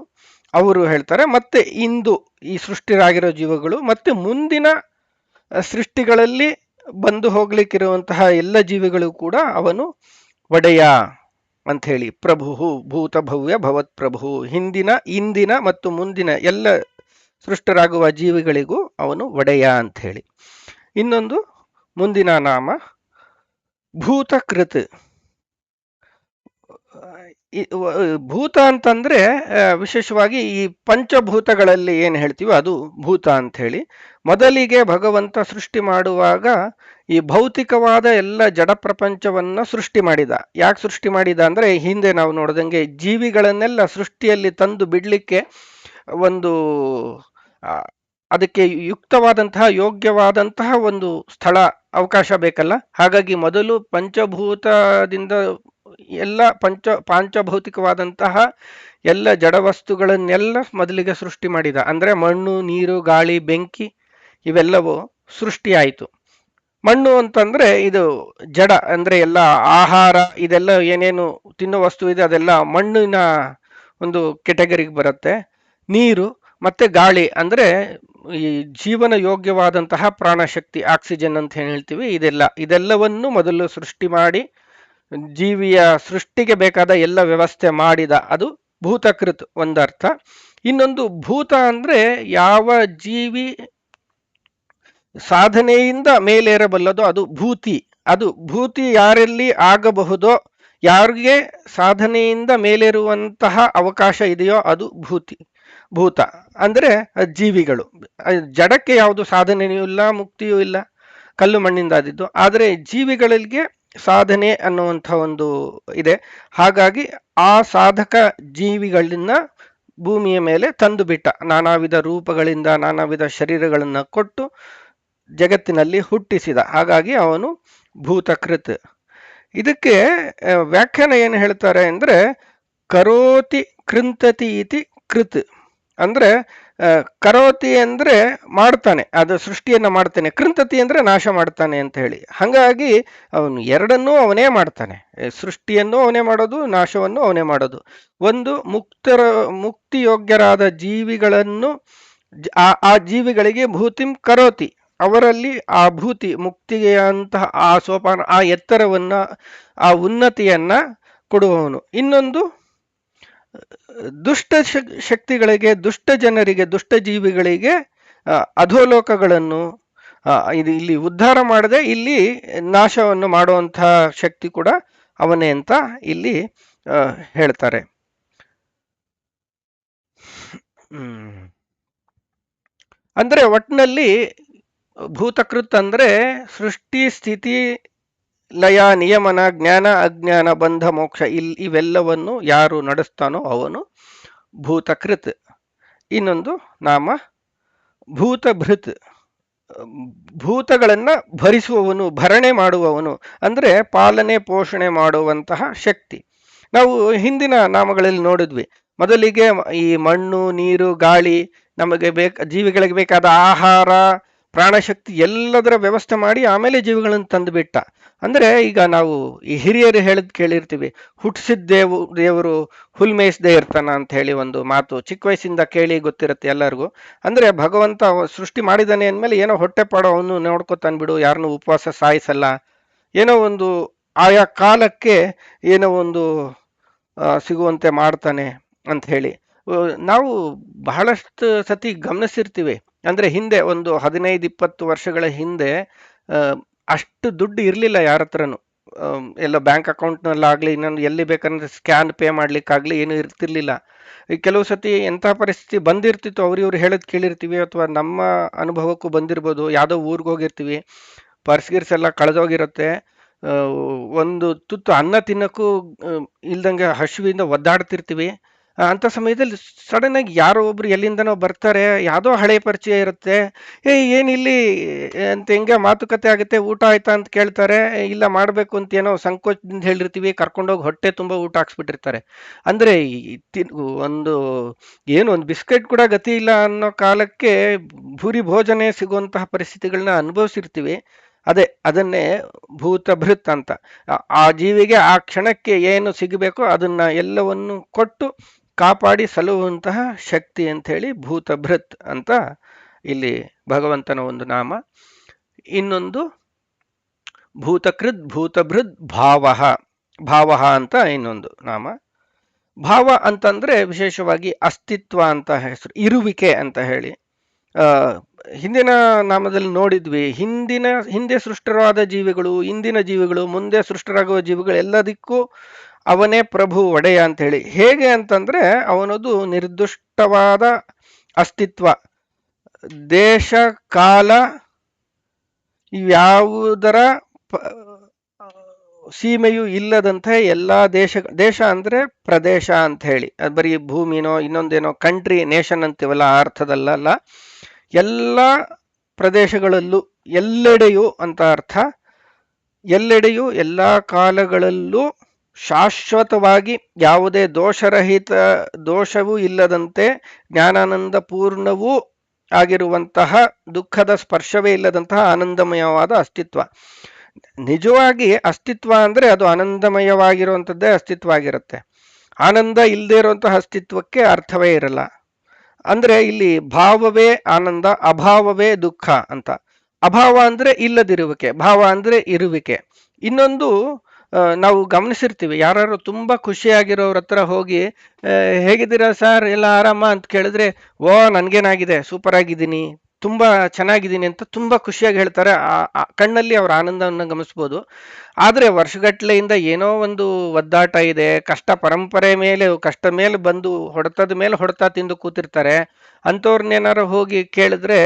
ಅವರು ಹೇಳ್ತಾರೆ. ಮತ್ತೆ ಇಂದು ಈ ಸೃಷ್ಟಿರಾಗಿರೋ ಜೀವಿಗಳು, ಮತ್ತೆ ಮುಂದಿನ ಸೃಷ್ಟಿಗಳಲ್ಲಿ ಬಂದು ಹೋಗ್ಲಿಕ್ಕಿರುವಂತಹ ಎಲ್ಲ ಜೀವಿಗಳು ಕೂಡ ಅವನು ಒಡೆಯ ಅಂತ ಹೇಳಿ. ಪ್ರಭು ಭೂತ ಭವ್ಯ ಭವತ್ ಪ್ರಭು, ಹಿಂದಿನ ಇಂದಿನ ಮತ್ತು ಮುಂದಿನ ಎಲ್ಲ ಸೃಷ್ಟರಾಗುವ ಜೀವಿಗಳಿಗೂ ಅವನು ಒಡೆಯ ಅಂತ ಹೇಳಿ. ಇನ್ನೊಂದು ಮುಂದಿನ ನಾಮ ಭೂತಕೃತ್. ಭೂತ ಅಂತಂದ್ರೆ ವಿಶೇಷವಾಗಿ ಈ ಪಂಚಭೂತಗಳಲ್ಲಿ ಏನು ಹೇಳ್ತೀವೋ ಅದು ಭೂತ ಅಂತ ಹೇಳಿ. ಮೊದಲಿಗೆ ಭಗವಂತ ಸೃಷ್ಟಿ ಮಾಡುವಾಗ ಈ ಭೌತಿಕವಾದ ಎಲ್ಲ ಜಡ ಪ್ರಪಂಚವನ್ನ ಸೃಷ್ಟಿ ಮಾಡಿದ. ಯಾಕೆ ಸೃಷ್ಟಿ ಮಾಡಿದ ಅಂದ್ರೆ, ಹಿಂದೆ ನಾವು ನೋಡಿದಂಗೆ ಜೀವಿಗಳನ್ನೆಲ್ಲ ಸೃಷ್ಟಿಯಲ್ಲಿ ತಂದು ಬಿಡ್ಲಿಕ್ಕೆ ಒಂದು ಅದಕ್ಕೆ ಯುಕ್ತವಾದಂತಹ ಯೋಗ್ಯವಾದಂತಹ ಒಂದು ಸ್ಥಳ ಅವಕಾಶ ಬೇಕಲ್ಲ. ಹಾಗಾಗಿ ಮೊದಲು ಪಂಚಭೂತದಿಂದ ಎಲ್ಲ ಪಾಂಚಭೌತಿಕವಾದಂತಹ ಎಲ್ಲ ಜಡವಸ್ತುಗಳನ್ನೆಲ್ಲ ಮೊದಲಿಗೆ ಸೃಷ್ಟಿ ಮಾಡಿದ. ಅಂದ್ರೆ ಮಣ್ಣು, ನೀರು, ಗಾಳಿ, ಬೆಂಕಿ ಇವೆಲ್ಲವೂ ಸೃಷ್ಟಿಯಾಯಿತು. ಮಣ್ಣು ಅಂತಂದ್ರೆ ಇದು ಜಡ, ಅಂದ್ರೆ ಎಲ್ಲ ಆಹಾರ ಇದೆಲ್ಲ ಏನೇನು ತಿನ್ನೋ ವಸ್ತು ಇದೆ ಅದೆಲ್ಲ ಮಣ್ಣಿನ ಒಂದು ಕೆಟಗರಿಗೆ ಬರುತ್ತೆ. ನೀರು ಮತ್ತೆ ಗಾಳಿ ಅಂದ್ರೆ ಈ ಜೀವನ ಯೋಗ್ಯವಾದಂತಹ ಪ್ರಾಣಶಕ್ತಿ, ಆಕ್ಸಿಜನ್ ಅಂತ ಏನ್ ಹೇಳ್ತೀವಿ, ಇದೆಲ್ಲವನ್ನು ಮೊದಲು ಸೃಷ್ಟಿ ಮಾಡಿ ಜೀವಿಯ ಸೃಷ್ಟಿಗೆ ಬೇಕಾದ ಎಲ್ಲ ವ್ಯವಸ್ಥೆ ಮಾಡಿದ. ಅದು ಭೂತಕೃತ್ ಒಂದರ್ಥ. ಇನ್ನೊಂದು ಭೂತ ಅಂದ್ರೆ ಯಾವ ಜೀವಿ ಸಾಧನೆಯಿಂದ ಮೇಲೇರಬಲ್ಲದೋ ಅದು ಭೂತಿ. ಅದು ಭೂತಿ ಯಾರಲ್ಲಿ ಆಗಬಹುದೋ, ಯಾರಿಗೆ ಸಾಧನೆಯಿಂದ ಮೇಲೇರುವಂತಹ ಅವಕಾಶ ಇದೆಯೋ ಅದು ಭೂತಿ. ಭೂತ ಅಂದ್ರೆ ಜೀವಿಗಳು. ಜಡಕ್ಕೆ ಯಾವುದು ಸಾಧನೆಯೂ ಇಲ್ಲ, ಮುಕ್ತಿಯೂ ಇಲ್ಲ, ಕಲ್ಲು ಮಣ್ಣಿಂದ ಆದಿದ್ದು. ಆದರೆ ಜೀವಿಗಳಿಗೆ ಸಾಧನೆ ಅನ್ನುವಂಥ ಒಂದು ಇದೆ. ಹಾಗಾಗಿ ಆ ಸಾಧಕ ಜೀವಿಗಳನ್ನ ಭೂಮಿಯ ಮೇಲೆ ತಂದು ಬಿಟ್ಟ, ನಾನಾ ವಿಧ ರೂಪಗಳಿಂದ ನಾನಾ ವಿಧ ಶರೀರಗಳನ್ನ ಕೊಟ್ಟು ಜಗತ್ತಿನಲ್ಲಿ ಹುಟ್ಟಿಸಿದ. ಹಾಗಾಗಿ ಅವನು ಭೂತಕೃತ್. ಇದಕ್ಕೆ ವ್ಯಾಖ್ಯಾನ ಏನು ಹೇಳ್ತಾರೆ ಅಂದ್ರೆ, ಕರೋತಿ ಕೃಂತತಿ ಇತಿ ಕೃತ್. ಅಂದ್ರೆ ಕರೋತಿ ಅಂದ್ರೆ ಮಾಡ್ತಾನೆ, ಅದು ಸೃಷ್ಟಿಯನ್ನ ಮಾಡ್ತಾನೆ, ಕೃಂತತಿ ಅಂದ್ರೆ ನಾಶ ಮಾಡ್ತಾನೆ ಅಂತ ಹೇಳಿ. ಹಾಗಾಗಿ ಅವನು ಎರಡನ್ನೂ ಅವನೇ ಮಾಡ್ತಾನೆ, ಸೃಷ್ಟಿಯನ್ನು ಅವನೇ ಮಾಡೋದು, ನಾಶವನ್ನು ಅವನೇ ಮಾಡೋದು. ಒಂದು ಮುಕ್ತಿಯೋಗ್ಯರಾದ ಜೀವಿಗಳನ್ನು ಆ ಜೀವಿಗಳಿಗೆ ಭೂತಿಂ ಕರೋತಿ, ಅವರಲ್ಲಿ ಆ ಭೂತಿ ಮುಕ್ತಿಗೆ ಅಂತಹ ಆ ಸೋಪಾನ, ಆ ಎತ್ತರವನ್ನ, ಆ ಉನ್ನತಿಯನ್ನ ಕೊಡುವವನು. ಇನ್ನೊಂದು ದುಷ್ಟ ಶಕ್ತಿಗಳಿಗೆ, ದುಷ್ಟ ಜನರಿಗೆ, ದುಷ್ಟ ಜೀವಿಗಳಿಗೆ ಅಧೋಲೋಕಗಳನ್ನು ಇದು ಇಲ್ಲಿ ಉದ್ಧಾರ ಮಾಡದೆ ಇಲ್ಲಿ ನಾಶವನ್ನು ಮಾಡುವಂತಹ ಶಕ್ತಿ ಕೂಡ ಅವನೇ ಅಂತ ಇಲ್ಲಿ ಹೇಳ್ತಾರೆ. ಅಂದ್ರೆ ಒಟ್ಟಿನಲ್ಲಿ ಭೂತಕೃತ್ ಅಂದ್ರೆ ಸೃಷ್ಟಿ, ಸ್ಥಿತಿ, ಲಯ, ನಿಯಮನ, ಜ್ಞಾನ, ಅಜ್ಞಾನ, ಬಂಧ, ಮೋಕ್ಷ ಇವೆಲ್ಲವನ್ನು ಯಾರು ನಡೆಸ್ತಾನೋ ಅವನು ಭೂತಕೃತ್. ಇನ್ನೊಂದು ನಾಮ ಭೂತಭೃತ್, ಭೂತಗಳನ್ನ ಭರಿಸುವವನು, ಭರಣೆ ಮಾಡುವವನು, ಅಂದ್ರೆ ಪಾಲನೆ ಪೋಷಣೆ ಮಾಡುವಂತಹ ಶಕ್ತಿ. ನಾವು ಹಿಂದಿನ ನಾಮಗಳಲ್ಲಿ ನೋಡಿದ್ವಿ. ಮೊದಲಿಗೆ ಈ ಮಣ್ಣು, ನೀರು, ಗಾಳಿ, ನಮಗೆ ಜೀವಿಗಳಿಗೆ ಬೇಕಾದ ಆಹಾರ, ಪ್ರಾಣಶಕ್ತಿ ಎಲ್ಲದರ ವ್ಯವಸ್ಥೆ ಮಾಡಿ ಆಮೇಲೆ ಜೀವಿಗಳನ್ನು ತಂದುಬಿಟ್ಟ. ಅಂದ್ರೆ ಈಗ ನಾವು ಈ ಹಿರಿಯರು ಹೇಳಿದ್ ಕೇಳಿರ್ತೀವಿ, ಹುಟ್ಟಿಸಿದ ದೇವರು ಹುಲ್ ಮೇಯಿಸದೇ ಇರ್ತಾನ ಅಂತ ಹೇಳಿ ಒಂದು ಮಾತು ಚಿಕ್ಕ ವಯಸ್ಸಿಂದ ಕೇಳಿ ಗೊತ್ತಿರುತ್ತೆ ಎಲ್ಲರಿಗೂ. ಅಂದ್ರೆ ಭಗವಂತ ಸೃಷ್ಟಿ ಮಾಡಿದಾನೆ ಅಂದಮೇಲೆ ಏನೋ ಹೊಟ್ಟೆ ಪಾಡೋ ಅವನು ನೋಡ್ಕೊತಾನ್ಬಿಡು, ಯಾರನ್ನು ಉಪವಾಸ ಸಾಯಿಸಲ್ಲ, ಏನೋ ಒಂದು ಆಯಾ ಕಾಲಕ್ಕೆ ಏನೋ ಒಂದು ಸಿಗುವಂತೆ ಮಾಡ್ತಾನೆ ಅಂತ ಹೇಳಿ ನಾವು ಬಹಳಷ್ಟು ಸತಿ ಗಮನಿಸಿರ್ತೀವಿ. ಅಂದ್ರೆ ಹಿಂದೆ ಒಂದು 15-20 ವರ್ಷಗಳ ಹಿಂದೆ ಅಷ್ಟು ದುಡ್ಡು ಇರಲಿಲ್ಲ ಯಾರ ಹತ್ರನು. ಎಲ್ಲ ಬ್ಯಾಂಕ್ ಅಕೌಂಟ್ನಲ್ಲಾಗಲಿ, ಇನ್ನೊಂದು ಎಲ್ಲಿ ಬೇಕಂದ್ರೆ ಸ್ಕ್ಯಾನ್ ಪೇ ಮಾಡ್ಲಿಕ್ಕಾಗ್ಲಿ ಏನೂ ಇರ್ತಿರ್ಲಿಲ್ಲ. ಕೆಲವು ಸತಿ ಎಂಥ ಪರಿಸ್ಥಿತಿ ಬಂದಿರ್ತಿತ್ತು, ಇವ್ರು ಹೇಳೋದು ಕೇಳಿರ್ತೀವಿ, ಅಥವಾ ನಮ್ಮ ಅನುಭವಕ್ಕೂ ಬಂದಿರ್ಬೋದು. ಯಾವುದೋ ಊರಿಗೆ ಹೋಗಿರ್ತೀವಿ, ಪರ್ಸ್ ಎಲ್ಲ ಕಳೆದೋಗಿರುತ್ತೆ, ಒಂದು ತುತ್ತು ಅನ್ನ ತಿನ್ನಕ್ಕೂ ಇಲ್ದಂಗೆ ಹಸುವಿಂದ ಒದ್ದಾಡ್ತಿರ್ತೀವಿ. ಅಂಥ ಸಮಯದಲ್ಲಿ ಸಡನ್ ಆಗಿ ಯಾರೋ ಒಬ್ರು ಎಲ್ಲಿಂದನೋ ಬರ್ತಾರೆ, ಯಾವುದೋ ಹಳೆ ಪರಿಚಯ ಇರುತ್ತೆ, ಏನಿಲ್ಲಿ ಅಂತ ಹಿಂಗೆ ಮಾತುಕತೆ ಆಗುತ್ತೆ. ಊಟ ಆಯ್ತಾ ಅಂತ ಕೇಳ್ತಾರೆ, ಇಲ್ಲ ಮಾಡಬೇಕು ಅಂತ ಏನೋ ಸಂಕೋಚದಿಂದ ಹೇಳಿರ್ತೀವಿ, ಕರ್ಕೊಂಡೋಗಿ ಹೊಟ್ಟೆ ತುಂಬ ಊಟ ಹಾಕ್ಸ್ಬಿಟ್ಟಿರ್ತಾರೆ. ಅಂದರೆ ಒಂದು ಒಂದು ಬಿಸ್ಕೆಟ್ ಕೂಡ ಗತಿ ಇಲ್ಲ ಅನ್ನೋ ಕಾಲಕ್ಕೆ ಭೂರಿ ಭೋಜನೆ ಸಿಗುವಂತಹ ಪರಿಸ್ಥಿತಿಗಳನ್ನ ಅನುಭವಿಸಿರ್ತೀವಿ. ಅದನ್ನೇ ಭೂತಭೃತ್ ಅಂತ. ಆ ಜೀವಿಗೆ ಆ ಕ್ಷಣಕ್ಕೆ ಏನು ಸಿಗಬೇಕೋ ಅದನ್ನ ಎಲ್ಲವನ್ನು ಕೊಟ್ಟು ಕಾಪಾಡಿ ಸಲುವಂತಹ ಶಕ್ತಿ ಅಂತ ಹೇಳಿ ಭೂತಭೃತ್ ಅಂತ ಇಲ್ಲಿ ಭಗವಂತನ ಒಂದು ನಾಮ. ಇನ್ನೊಂದು ಭೂತಕೃತ್, ಭೂತಭೃತ್, ಭಾವ ಅಂತ ಇನ್ನೊಂದು ನಾಮ. ಭಾವ ಅಂತಂದ್ರೆ ವಿಶೇಷವಾಗಿ ಅಸ್ತಿತ್ವ ಅಂತ ಹೆಸರು, ಇರುವಿಕೆ ಅಂತ ಹೇಳಿ. ಹಿಂದಿನ ನಾಮದಲ್ಲಿ ನೋಡಿದ್ವಿ, ಹಿಂದೆ ಸೃಷ್ಟರಾದ ಜೀವಿಗಳು, ಇಂದಿನ ಜೀವಿಗಳು, ಮುಂದೆ ಸೃಷ್ಟರಾಗುವ ಜೀವಿಗಳು ಎಲ್ಲದಕ್ಕೂ ಅವನೇ ಪ್ರಭು, ಒಡೆಯ ಅಂತ ಹೇಳಿ. ಹೇಗೆ ಅಂತಂದ್ರೆ ಅವನದು ನಿರ್ದುಷ್ಟವಾದ ಅಸ್ತಿತ್ವ, ದೇಶ ಕಾಲ ಇವ್ಯಾವುದರ ಸೀಮೆಯೂ ಇಲ್ಲದಂತೆ ಎಲ್ಲ ದೇಶ ಅಂದ್ರೆ ಪ್ರದೇಶ ಅಂತ ಹೇಳಿ, ಅದು ಬರೀ ಭೂಮಿನೋ ಇನ್ನೊಂದೇನೋ ಕಂಟ್ರಿ ನೇಷನ್ ಅಂತೀವಲ್ಲ ಆ ಅರ್ಥದಲ್ಲ, ಎಲ್ಲ ಪ್ರದೇಶಗಳಲ್ಲೂ, ಎಲ್ಲೆಡೆಯೂ ಅಂತ ಅರ್ಥ. ಎಲ್ಲೆಡೆಯೂ ಎಲ್ಲ ಕಾಲಗಳಲ್ಲೂ ಶಾಶ್ವತವಾಗಿ ಯಾವುದೇ ದೋಷವೂ ಇಲ್ಲದಂತೆ, ಜ್ಞಾನಾನಂದ ಪೂರ್ಣವೂ ಆಗಿರುವಂತಹ, ದುಃಖದ ಸ್ಪರ್ಶವೇ ಇಲ್ಲದಂತಹ ಆನಂದಮಯವಾದ ಅಸ್ತಿತ್ವ. ನಿಜವಾಗಿ ಅಸ್ತಿತ್ವ ಅಂದ್ರೆ ಅದು ಆನಂದಮಯವಾಗಿರುವಂಥದ್ದೇ ಅಸ್ತಿತ್ವ ಆಗಿರುತ್ತೆ. ಆನಂದ ಇಲ್ಲದೆ ಇರುವಂತಹ ಅಸ್ತಿತ್ವಕ್ಕೆ ಅರ್ಥವೇ ಇರಲ್ಲ. ಅಂದ್ರೆ ಇಲ್ಲಿ ಭಾವವೇ ಆನಂದ, ಅಭಾವವೇ ದುಃಖ ಅಂತ. ಅಭಾವ ಅಂದ್ರೆ ಇಲ್ಲದಿರುವಿಕೆ, ಭಾವ ಅಂದ್ರೆ ಇರುವಿಕೆ. ಇನ್ನೊಂದು ನಾವು ಗಮನಿಸಿರ್ತೀವಿ, ಯಾರು ತುಂಬಾ ಖುಷಿಯಾಗಿರೋರ ಹತ್ರ ಹೋಗಿ ಹೇಗಿದ್ದೀರಾ ಸರ್, ಎಲ್ಲ ಆರಾಮ ಅಂತ ಕೇಳಿದ್ರೆ, ನನ್ಗೇನಾಗಿದೆ, ಸೂಪರ್ ಆಗಿದ್ದೀನಿ, ತುಂಬಾ ಚೆನ್ನಾಗಿದ್ದೀನಿ ಅಂತ ತುಂಬಾ ಖುಷಿಯಾಗಿ ಹೇಳ್ತಾರೆ. ಆ ಕಣ್ಣಲ್ಲಿ ಅವ್ರ ಆನಂದವನ್ನು ಗಮನಿಸ್ಬೋದು. ಆದ್ರೆ ವರ್ಷಗಟ್ಲೆಯಿಂದ ಏನೋ ಒಂದು ಒದ್ದಾಟ ಇದೆ, ಕಷ್ಟ ಪರಂಪರೆ ಮೇಲೆ ಕಷ್ಟ ಮೇಲೆ ಬಂದು ಹೊಡೆತದ ಮೇಲೆ ಹೊಡೆತ ತಿಂದು ಕೂತಿರ್ತಾರೆ. ಅಂಥವ್ರನ್ನೇನಾರು ಹೋಗಿ ಕೇಳಿದ್ರೆ,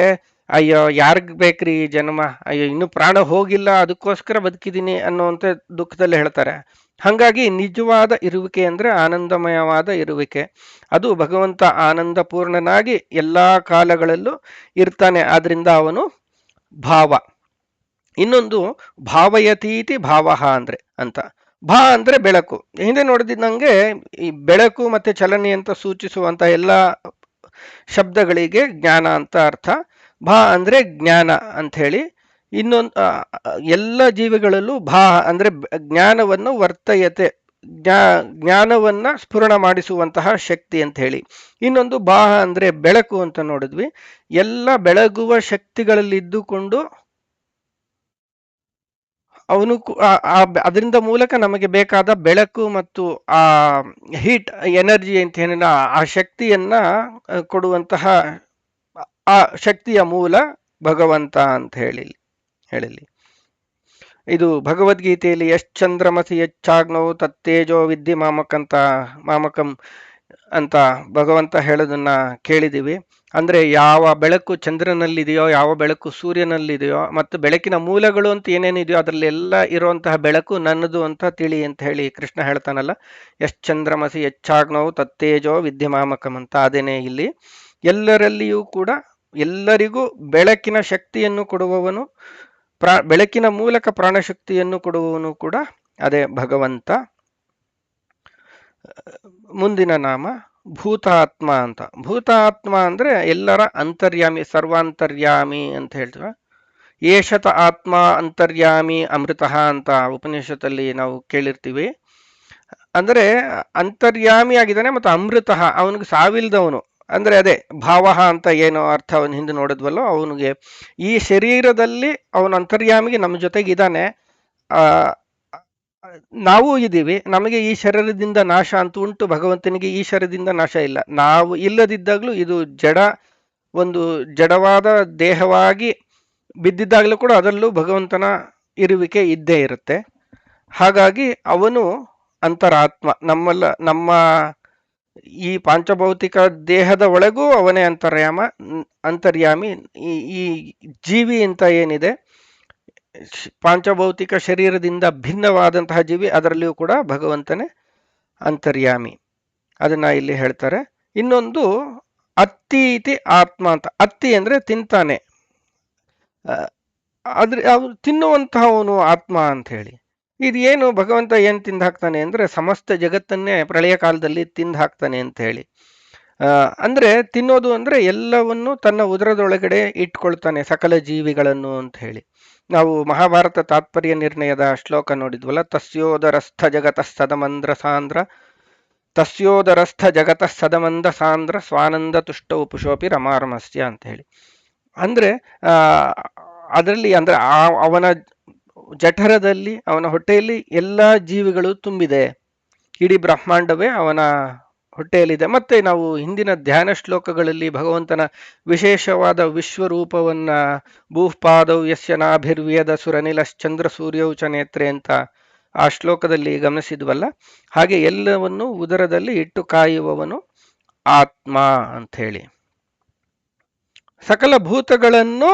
ಅಯ್ಯೋ ಯಾರಿಗ್ ಬೇಕ್ರಿ ಈ ಜನ್ಮ, ಅಯ್ಯೋ ಇನ್ನು ಪ್ರಾಣ ಹೋಗಿಲ್ಲ ಅದಕ್ಕೋಸ್ಕರ ಬದುಕಿದ್ದೀನಿ ಅನ್ನುವಂಥ ದುಃಖದಲ್ಲಿ ಹೇಳ್ತಾರೆ. ಹಾಗಾಗಿ ನಿಜವಾದ ಇರುವಿಕೆ ಅಂದ್ರೆ ಆನಂದಮಯವಾದ ಇರುವಿಕೆ. ಅದು ಭಗವಂತ ಆನಂದ ಪೂರ್ಣನಾಗಿ ಎಲ್ಲಾ ಕಾಲಗಳಲ್ಲೂ ಇರ್ತಾನೆ. ಆದ್ರಿಂದ ಅವನು ಭಾವ. ಇನ್ನೊಂದು ಭಾವಯತೀತಿ ಭಾವ ಅಂದ್ರೆ ಅಂತ. ಭಾ ಅಂದ್ರೆ ಬೆಳಕು. ಹಿಂದೆ ನೋಡಿದಂಗೆ ಈ ಬೆಳಕು ಮತ್ತೆ ಚಲನೆ ಅಂತ ಸೂಚಿಸುವಂತ ಎಲ್ಲ ಶಬ್ದಗಳಿಗೆ ಜ್ಞಾನ ಅಂತ ಅರ್ಥ. ಭಾ ಅಂದ್ರೆ ಜ್ಞಾನ ಅಂತ ಹೇಳಿ. ಇನ್ನೊಂದು ಎಲ್ಲ ಜೀವಿಗಳಲ್ಲೂ ಭಾ ಅಂದ್ರೆ ಜ್ಞಾನವನ್ನು ವರ್ತಯತೆ, ಜ್ಞಾನವನ್ನ ಸ್ಫುರಣ ಮಾಡಿಸುವಂತಹ ಶಕ್ತಿ ಅಂತ ಹೇಳಿ. ಇನ್ನೊಂದು ಬಾಹ ಅಂದ್ರೆ ಬೆಳಕು ಅಂತ ನೋಡಿದ್ವಿ. ಎಲ್ಲ ಬೆಳಗುವ ಶಕ್ತಿಗಳಲ್ಲಿ ಇದ್ದುಕೊಂಡು ಅವನು ಅದರಿಂದ ಮೂಲಕ ನಮಗೆ ಬೇಕಾದ ಬೆಳಕು ಮತ್ತು ಆ ಹೀಟ್ ಎನರ್ಜಿ ಅಂತ ಏನಿಲ್ಲ ಆ ಶಕ್ತಿಯನ್ನ ಕೊಡುವಂತಹ ಆ ಶಕ್ತಿಯ ಮೂಲ ಭಗವಂತ ಅಂತ ಹೇಳಿ. ಇದು ಭಗವದ್ಗೀತೆಯಲ್ಲಿ ಯಶ್ಚಂದ್ರಮಸಿ ಯಚ್ಚಾಗ್ನೌ ತತ್ತೇಜೋ ವಿದ್ಯೆ ಮಾಮಕಂ ಅಂತ ಭಗವಂತ ಹೇಳೋದನ್ನ ಕೇಳಿದೀವಿ. ಅಂದ್ರೆ ಯಾವ ಬೆಳಕು ಚಂದ್ರನಲ್ಲಿದೆಯೋ, ಯಾವ ಬೆಳಕು ಸೂರ್ಯನಲ್ಲಿದೆಯೋ, ಮತ್ತು ಬೆಳಕಿನ ಮೂಲಗಳು ಅಂತ ಏನೇನಿದೆಯೋ ಅದರಲ್ಲೆಲ್ಲ ಇರುವಂತಹ ಬೆಳಕು ನನ್ನದು ಅಂತ ತಿಳಿ ಅಂತ ಹೇಳಿ ಕೃಷ್ಣ ಹೇಳ್ತಾನಲ್ಲ. ಯಶ್ಚಂದ್ರಮಸಿ ಯಚ್ಚಾಗ್ನೌ ತತ್ತೇಜೋ ವಿದ್ಯಮಾಮಕಂ ಅಂತ. ಅದೇನೆ ಇಲ್ಲಿ ಎಲ್ಲರಲ್ಲಿಯೂ ಕೂಡ ಎಲ್ಲರಿಗೂ ಬೆಳಕಿನ ಶಕ್ತಿಯನ್ನು ಕೊಡುವವನು, ಬೆಳಕಿನ ಮೂಲಕ ಪ್ರಾಣಶಕ್ತಿಯನ್ನು ಕೊಡುವವನು ಕೂಡ ಅದೇ ಭಗವಂತ. ಮುಂದಿನ ನಾಮ ಭೂತಾತ್ಮ ಅಂತ. ಭೂತಾತ್ಮ ಅಂದ್ರೆ ಎಲ್ಲರ ಅಂತರ್ಯಾಮಿ, ಸರ್ವಾಂತರ್ಯಾಮಿ ಅಂತ ಹೇಳ್ತೀವ. ಏಷತ ಆತ್ಮ ಅಂತರ್ಯಾಮಿ ಅಮೃತ ಅಂತ ಉಪನಿಷತ್ತಲ್ಲಿ ನಾವು ಕೇಳಿರ್ತೀವಿ. ಅಂದ್ರೆ ಅಂತರ್ಯಾಮಿ ಆಗಿದ್ದಾನೆ ಮತ್ತು ಅಮೃತ, ಅವನಿಗೆ ಸಾವಿಲ್ದವನು. ಅಂದ್ರೆ ಅದೇ ಭಾವ ಅಂತ ಏನೋ ಅರ್ಥ ಅವನು ಹಿಂದೆ ನೋಡಿದ್ವಲ್ಲೋ, ಅವನಿಗೆ ಈ ಶರೀರದಲ್ಲಿ ಅವನ ಅಂತರ್ಯಾಮಿಗೆ ನಮ್ಮ ಜೊತೆಗಿದ್ದಾನೆ. ಆ ನಾವು ಇದ್ದೀವಿ, ನಮಗೆ ಈ ಶರೀರದಿಂದ ನಾಶ ಅಂತ ಉಂಟು, ಭಗವಂತನಿಗೆ ಈ ಶರೀರದಿಂದ ನಾಶ ಇಲ್ಲ. ನಾವು ಇಲ್ಲದಿದ್ದಾಗಲೂ ಇದು ಒಂದು ಜಡವಾದ ದೇಹವಾಗಿ ಬಿದ್ದಿದ್ದಾಗಲೂ ಕೂಡ ಅದರಲ್ಲೂ ಭಗವಂತನ ಇರುವಿಕೆ ಇದ್ದೇ ಇರುತ್ತೆ. ಹಾಗಾಗಿ ಅವನು ಅಂತರಾತ್ಮ. ನಮ್ಮ ಈ ಪಾಂಚಭೌತಿಕ ದೇಹದ ಒಳಗೂ ಅವನೇ ಅಂತರ್ಯಾಮಿ. ಈ ಜೀವಿ ಅಂತ ಏನಿದೆ, ಪಾಂಚಭೌತಿಕ ಶರೀರದಿಂದ ಭಿನ್ನವಾದಂತಹ ಜೀವಿ, ಅದರಲ್ಲಿಯೂ ಕೂಡ ಭಗವಂತನೇ ಅಂತರ್ಯಾಮಿ. ಅದನ್ನ ಇಲ್ಲಿ ಹೇಳ್ತಾರೆ. ಇನ್ನೊಂದು ಅತ್ತಿ ಆತ್ಮ ಅಂತ. ಅತ್ತಿ ಅಂದ್ರೆ ತಿಂತಾನೆ, ಅವ್ರು ತಿನ್ನುವಂತಹವನು ಆತ್ಮ ಅಂತ ಹೇಳಿ. ಇದು ಏನು ಭಗವಂತ ಏನ್ ತಿಂದು ಹಾಕ್ತಾನೆ ಅಂದ್ರೆ ಸಮಸ್ತ ಜಗತ್ತನ್ನೇ ಪ್ರಳಯ ಕಾಲದಲ್ಲಿ ತಿಂದು ಹಾಕ್ತಾನೆ ಅಂತ ಹೇಳಿ. ಅಂದ್ರೆ ತಿನ್ನೋದು ಅಂದ್ರೆ ಎಲ್ಲವನ್ನು ತನ್ನ ಉದರದೊಳಗಡೆ ಇಟ್ಕೊಳ್ತಾನೆ, ಸಕಲ ಜೀವಿಗಳನ್ನು ಅಂತ ಹೇಳಿ. ನಾವು ಮಹಾಭಾರತ ತಾತ್ಪರ್ಯ ನಿರ್ಣಯದ ಶ್ಲೋಕ ನೋಡಿದ್ವಲ್ಲ, ತಸ್ಯೋದರಸ್ಥ ಜಗತಃ ಸದಮಂದ್ರ ಸಾಂದ್ರ, ತಸ್ಯೋದರಸ್ಥ ಜಗತಃ ಸದಮಂದ ಸಾಂದ್ರ ಸ್ವಾನಂದ ತುಷ್ಟ ಉಪುಷೋಪಿ ರಮಾರಮಸ್ಯ ಅಂತ ಹೇಳಿ. ಅಂದ್ರೆ ಅದರಲ್ಲಿ ಅಂದ್ರೆ ಅವನ ಜಠರದಲ್ಲಿ, ಅವನ ಹೊಟ್ಟೆಯಲ್ಲಿ ಎಲ್ಲಾ ಜೀವಿಗಳು ತುಂಬಿದೆ. ಇಡೀ ಬ್ರಹ್ಮಾಂಡವೇ ಅವನ ಹೊಟ್ಟೆಯಲ್ಲಿದೆ. ಮತ್ತೆ ನಾವು ಹಿಂದಿನ ಧ್ಯಾನ ಶ್ಲೋಕಗಳಲ್ಲಿ ಭಗವಂತನ ವಿಶೇಷವಾದ ವಿಶ್ವರೂಪವನ್ನ ಭೂಪಾದೌ ಯಸ್ಯ ನಾಭಿರ್ವೇದ ಸುರನಿಲಶ್ಚಂದ್ರ ಸೂರ್ಯೌಚ ನೇತ್ರೆ ಅಂತ ಆ ಶ್ಲೋಕದಲ್ಲಿ ಗಮನಿಸಿದ್ವಲ್ಲ. ಹಾಗೆ ಎಲ್ಲವನ್ನು ಉದರದಲ್ಲಿ ಇಟ್ಟು ಕಾಯುವವನು ಆತ್ಮ ಅಂತ ಹೇಳಿ. ಸಕಲ ಭೂತಗಳನ್ನು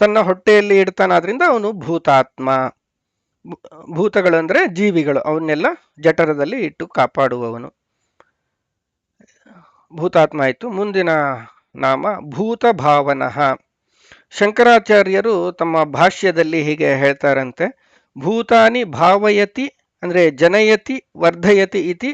ತನ್ನ ಹೊಟ್ಟೆಯಲ್ಲಿ ಇಡ್ತಾನಾದ್ರಿಂದ ಅವನು ಭೂತಾತ್ಮ. ಭೂತಗಳಂದ್ರೆ ಜೀವಿಗಳು, ಅವನ್ನೆಲ್ಲ ಜಠರದಲ್ಲಿ ಇಟ್ಟು ಕಾಪಾಡುವವನು ಭೂತಾತ್ಮ ಆಯ್ತು. ಮುಂದಿನ ನಾಮ ಭೂತ ಭಾವನಃ. ಶಂಕರಾಚಾರ್ಯರು ತಮ್ಮ ಭಾಷ್ಯದಲ್ಲಿ ಹೀಗೆ ಹೇಳ್ತಾರಂತೆ, ಭೂತಾನಿ ಭಾವಯತಿ ಅಂದ್ರೆ ಜನಯತಿ ವರ್ಧಯತಿ ಇತಿ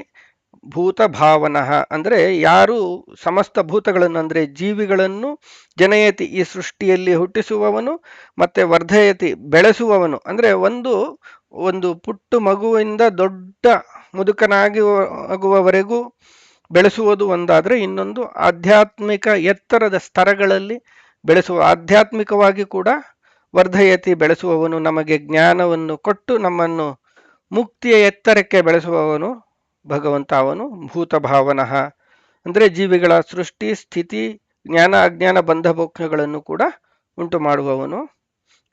ಭೂತ ಭಾವನಃ. ಅಂದ್ರೆ ಯಾರು ಸಮಸ್ತ ಭೂತಗಳನ್ನು ಅಂದ್ರೆ ಜೀವಿಗಳನ್ನು ಜನಯತಿ ಈ ಸೃಷ್ಟಿಯಲ್ಲಿ ಹುಟ್ಟಿಸುವವನು, ಮತ್ತೆ ವರ್ಧಯತಿ ಬೆಳೆಸುವವನು. ಅಂದ್ರೆ ಒಂದು ಪುಟ್ಟು ಮಗುವಿಂದ ದೊಡ್ಡ ಮುದುಕನಾಗಿ ಆಗುವವರೆಗೂ ಬೆಳೆಸುವುದು ಒಂದಾದ್ರೆ, ಇನ್ನೊಂದು ಆಧ್ಯಾತ್ಮಿಕ ಎತ್ತರದ ಸ್ತರಗಳಲ್ಲಿ ಬೆಳೆಸುವ, ಆಧ್ಯಾತ್ಮಿಕವಾಗಿ ಕೂಡ ವರ್ಧಯತಿ ಬೆಳೆಸುವವನು, ನಮಗೆ ಜ್ಞಾನವನ್ನು ಕೊಟ್ಟು ನಮ್ಮನ್ನು ಮುಕ್ತಿಯ ಎತ್ತರಕ್ಕೆ ಬೆಳೆಸುವವನು ಭಗವಂತ. ಅವನು ಭೂತ ಭಾವನಃ. ಅಂದ್ರೆ ಜೀವಿಗಳ ಸೃಷ್ಟಿ ಸ್ಥಿತಿ ಜ್ಞಾನ ಅಜ್ಞಾನ ಬಂಧ ಮೋಕ್ಷಗಳನ್ನು ಕೂಡ ಉಂಟು ಮಾಡುವವನು,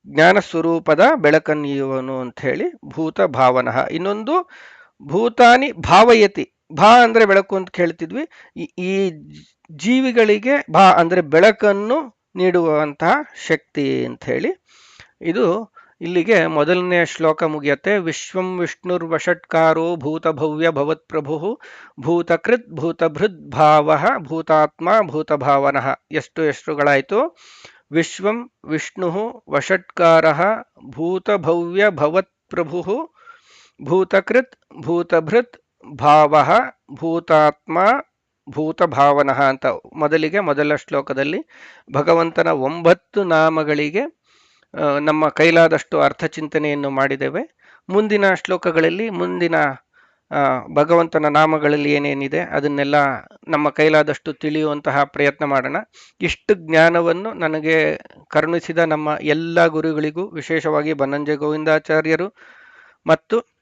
ಜ್ಞಾನ ಸ್ವರೂಪದ ಬೆಳಕನ್ನೀಯುವನು ಅಂತ ಹೇಳಿ ಭೂತ ಭಾವನಃ. ಇನ್ನೊಂದು ಭೂತಾನಿ ಭಾವಯತಿ. ಭಾ ಅಂದ್ರೆ ಬೆಳಕು ಅಂತ ಕೇಳ್ತಿದ್ವಿ. ಈ ಜೀವಿಗಳಿಗೆ ಭಾ ಅಂದ್ರೆ ಬೆಳಕನ್ನು ನೀಡುವಂತಹ ಶಕ್ತಿ ಅಂತ ಹೇಳಿ. ಇದು ಇಲ್ಲಿಗೆ ಮೊದಲನೆಯ ಶ್ಲೋಕ ಮುಗಿಯತ್ತೆ. ವಿಶ್ವಂ ವಿಷ್ಣುರ್ವಷಟ್ಕಾರೋ ಭೂತಭವ್ಯ ಭವತ್ಪ್ರಭು ಭೂತಕೃತ್ ಭೂತಭೃದ್ ಭಾವ ಭೂತಾತ್ಮ ಭೂತಭಾವನಃ. ಎಷ್ಟುಗಳಾಯಿತು? ವಿಶ್ವಂ ವಿಷ್ಣು ವಷಟ್ಕಾರ ಭೂತಭವ್ಯ ಭವತ್ಪ್ರಭು ಭೂತಕೃತ್ ಭೂತಭೃತ್ ಭಾವ ಭೂತಾತ್ಮ ಭೂತಭಾವನಃ ಅಂತ ಮೊದಲ ಶ್ಲೋಕದಲ್ಲಿ ಭಗವಂತನ 9 ನಾಮಗಳಿಗೆ ನಮ್ಮ ಕೈಲಾದಷ್ಟು ಅರ್ಥಚಿಂತನೆಯನ್ನು ಮಾಡಿದ್ದೇವೆ. ಮುಂದಿನ ಶ್ಲೋಕಗಳಲ್ಲಿ ಮುಂದಿನ ಭಗವಂತನ ನಾಮಗಳಲ್ಲಿ ಏನೇನಿದೆ ಅದನ್ನೆಲ್ಲ ನಮ್ಮ ಕೈಲಾದಷ್ಟು ತಿಳಿಯುವಂತಹ ಪ್ರಯತ್ನ ಮಾಡೋಣ. ಇಷ್ಟು ಜ್ಞಾನವನ್ನು ನನಗೆ ಕರುಣಿಸಿದ ನಮ್ಮ ಎಲ್ಲ ಗುರುಗಳಿಗೂ, ವಿಶೇಷವಾಗಿ ಬನ್ನಂಜೆ ಗೋವಿಂದಾಚಾರ್ಯರು ಮತ್ತು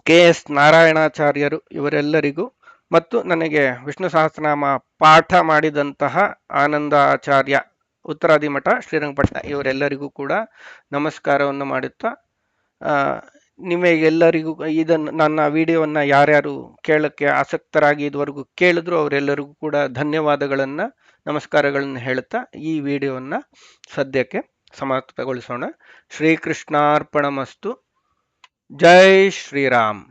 KS ನಾರಾಯಣಾಚಾರ್ಯರು, ಇವರೆಲ್ಲರಿಗೂ, ಮತ್ತು ನನಗೆ ವಿಷ್ಣು ಸಹಸ್ರನಾಮ ಪಾಠ ಮಾಡಿದಂತಹ ಆನಂದಾಚಾರ್ಯ ಉತ್ತರಾದಿಮಠ ಶ್ರೀರಂಗಪಟ್ಟಣ, ಇವರೆಲ್ಲರಿಗೂ ಕೂಡ ನಮಸ್ಕಾರವನ್ನು ಮಾಡುತ್ತಾ, ನಿಮಗೆಲ್ಲರಿಗೂ ಇದನ್ನು ನನ್ನ ವಿಡಿಯೋವನ್ನು ಯಾರ್ಯಾರು ಕೇಳಕ್ಕೆ ಆಸಕ್ತರಾಗಿ ಇದುವರೆಗೂ ಕೇಳಿದ್ರು ಅವರೆಲ್ಲರಿಗೂ ಕೂಡ ಧನ್ಯವಾದಗಳನ್ನು ನಮಸ್ಕಾರಗಳನ್ನು ಹೇಳುತ್ತಾ ಈ ವಿಡಿಯೋವನ್ನು ಸದ್ಯಕ್ಕೆ ಸಮಾಪ್ತಗೊಳಿಸೋಣ. ಶ್ರೀಕೃಷ್ಣಾರ್ಪಣಮಸ್ತು. ಜೈ ಶ್ರೀರಾಮ್.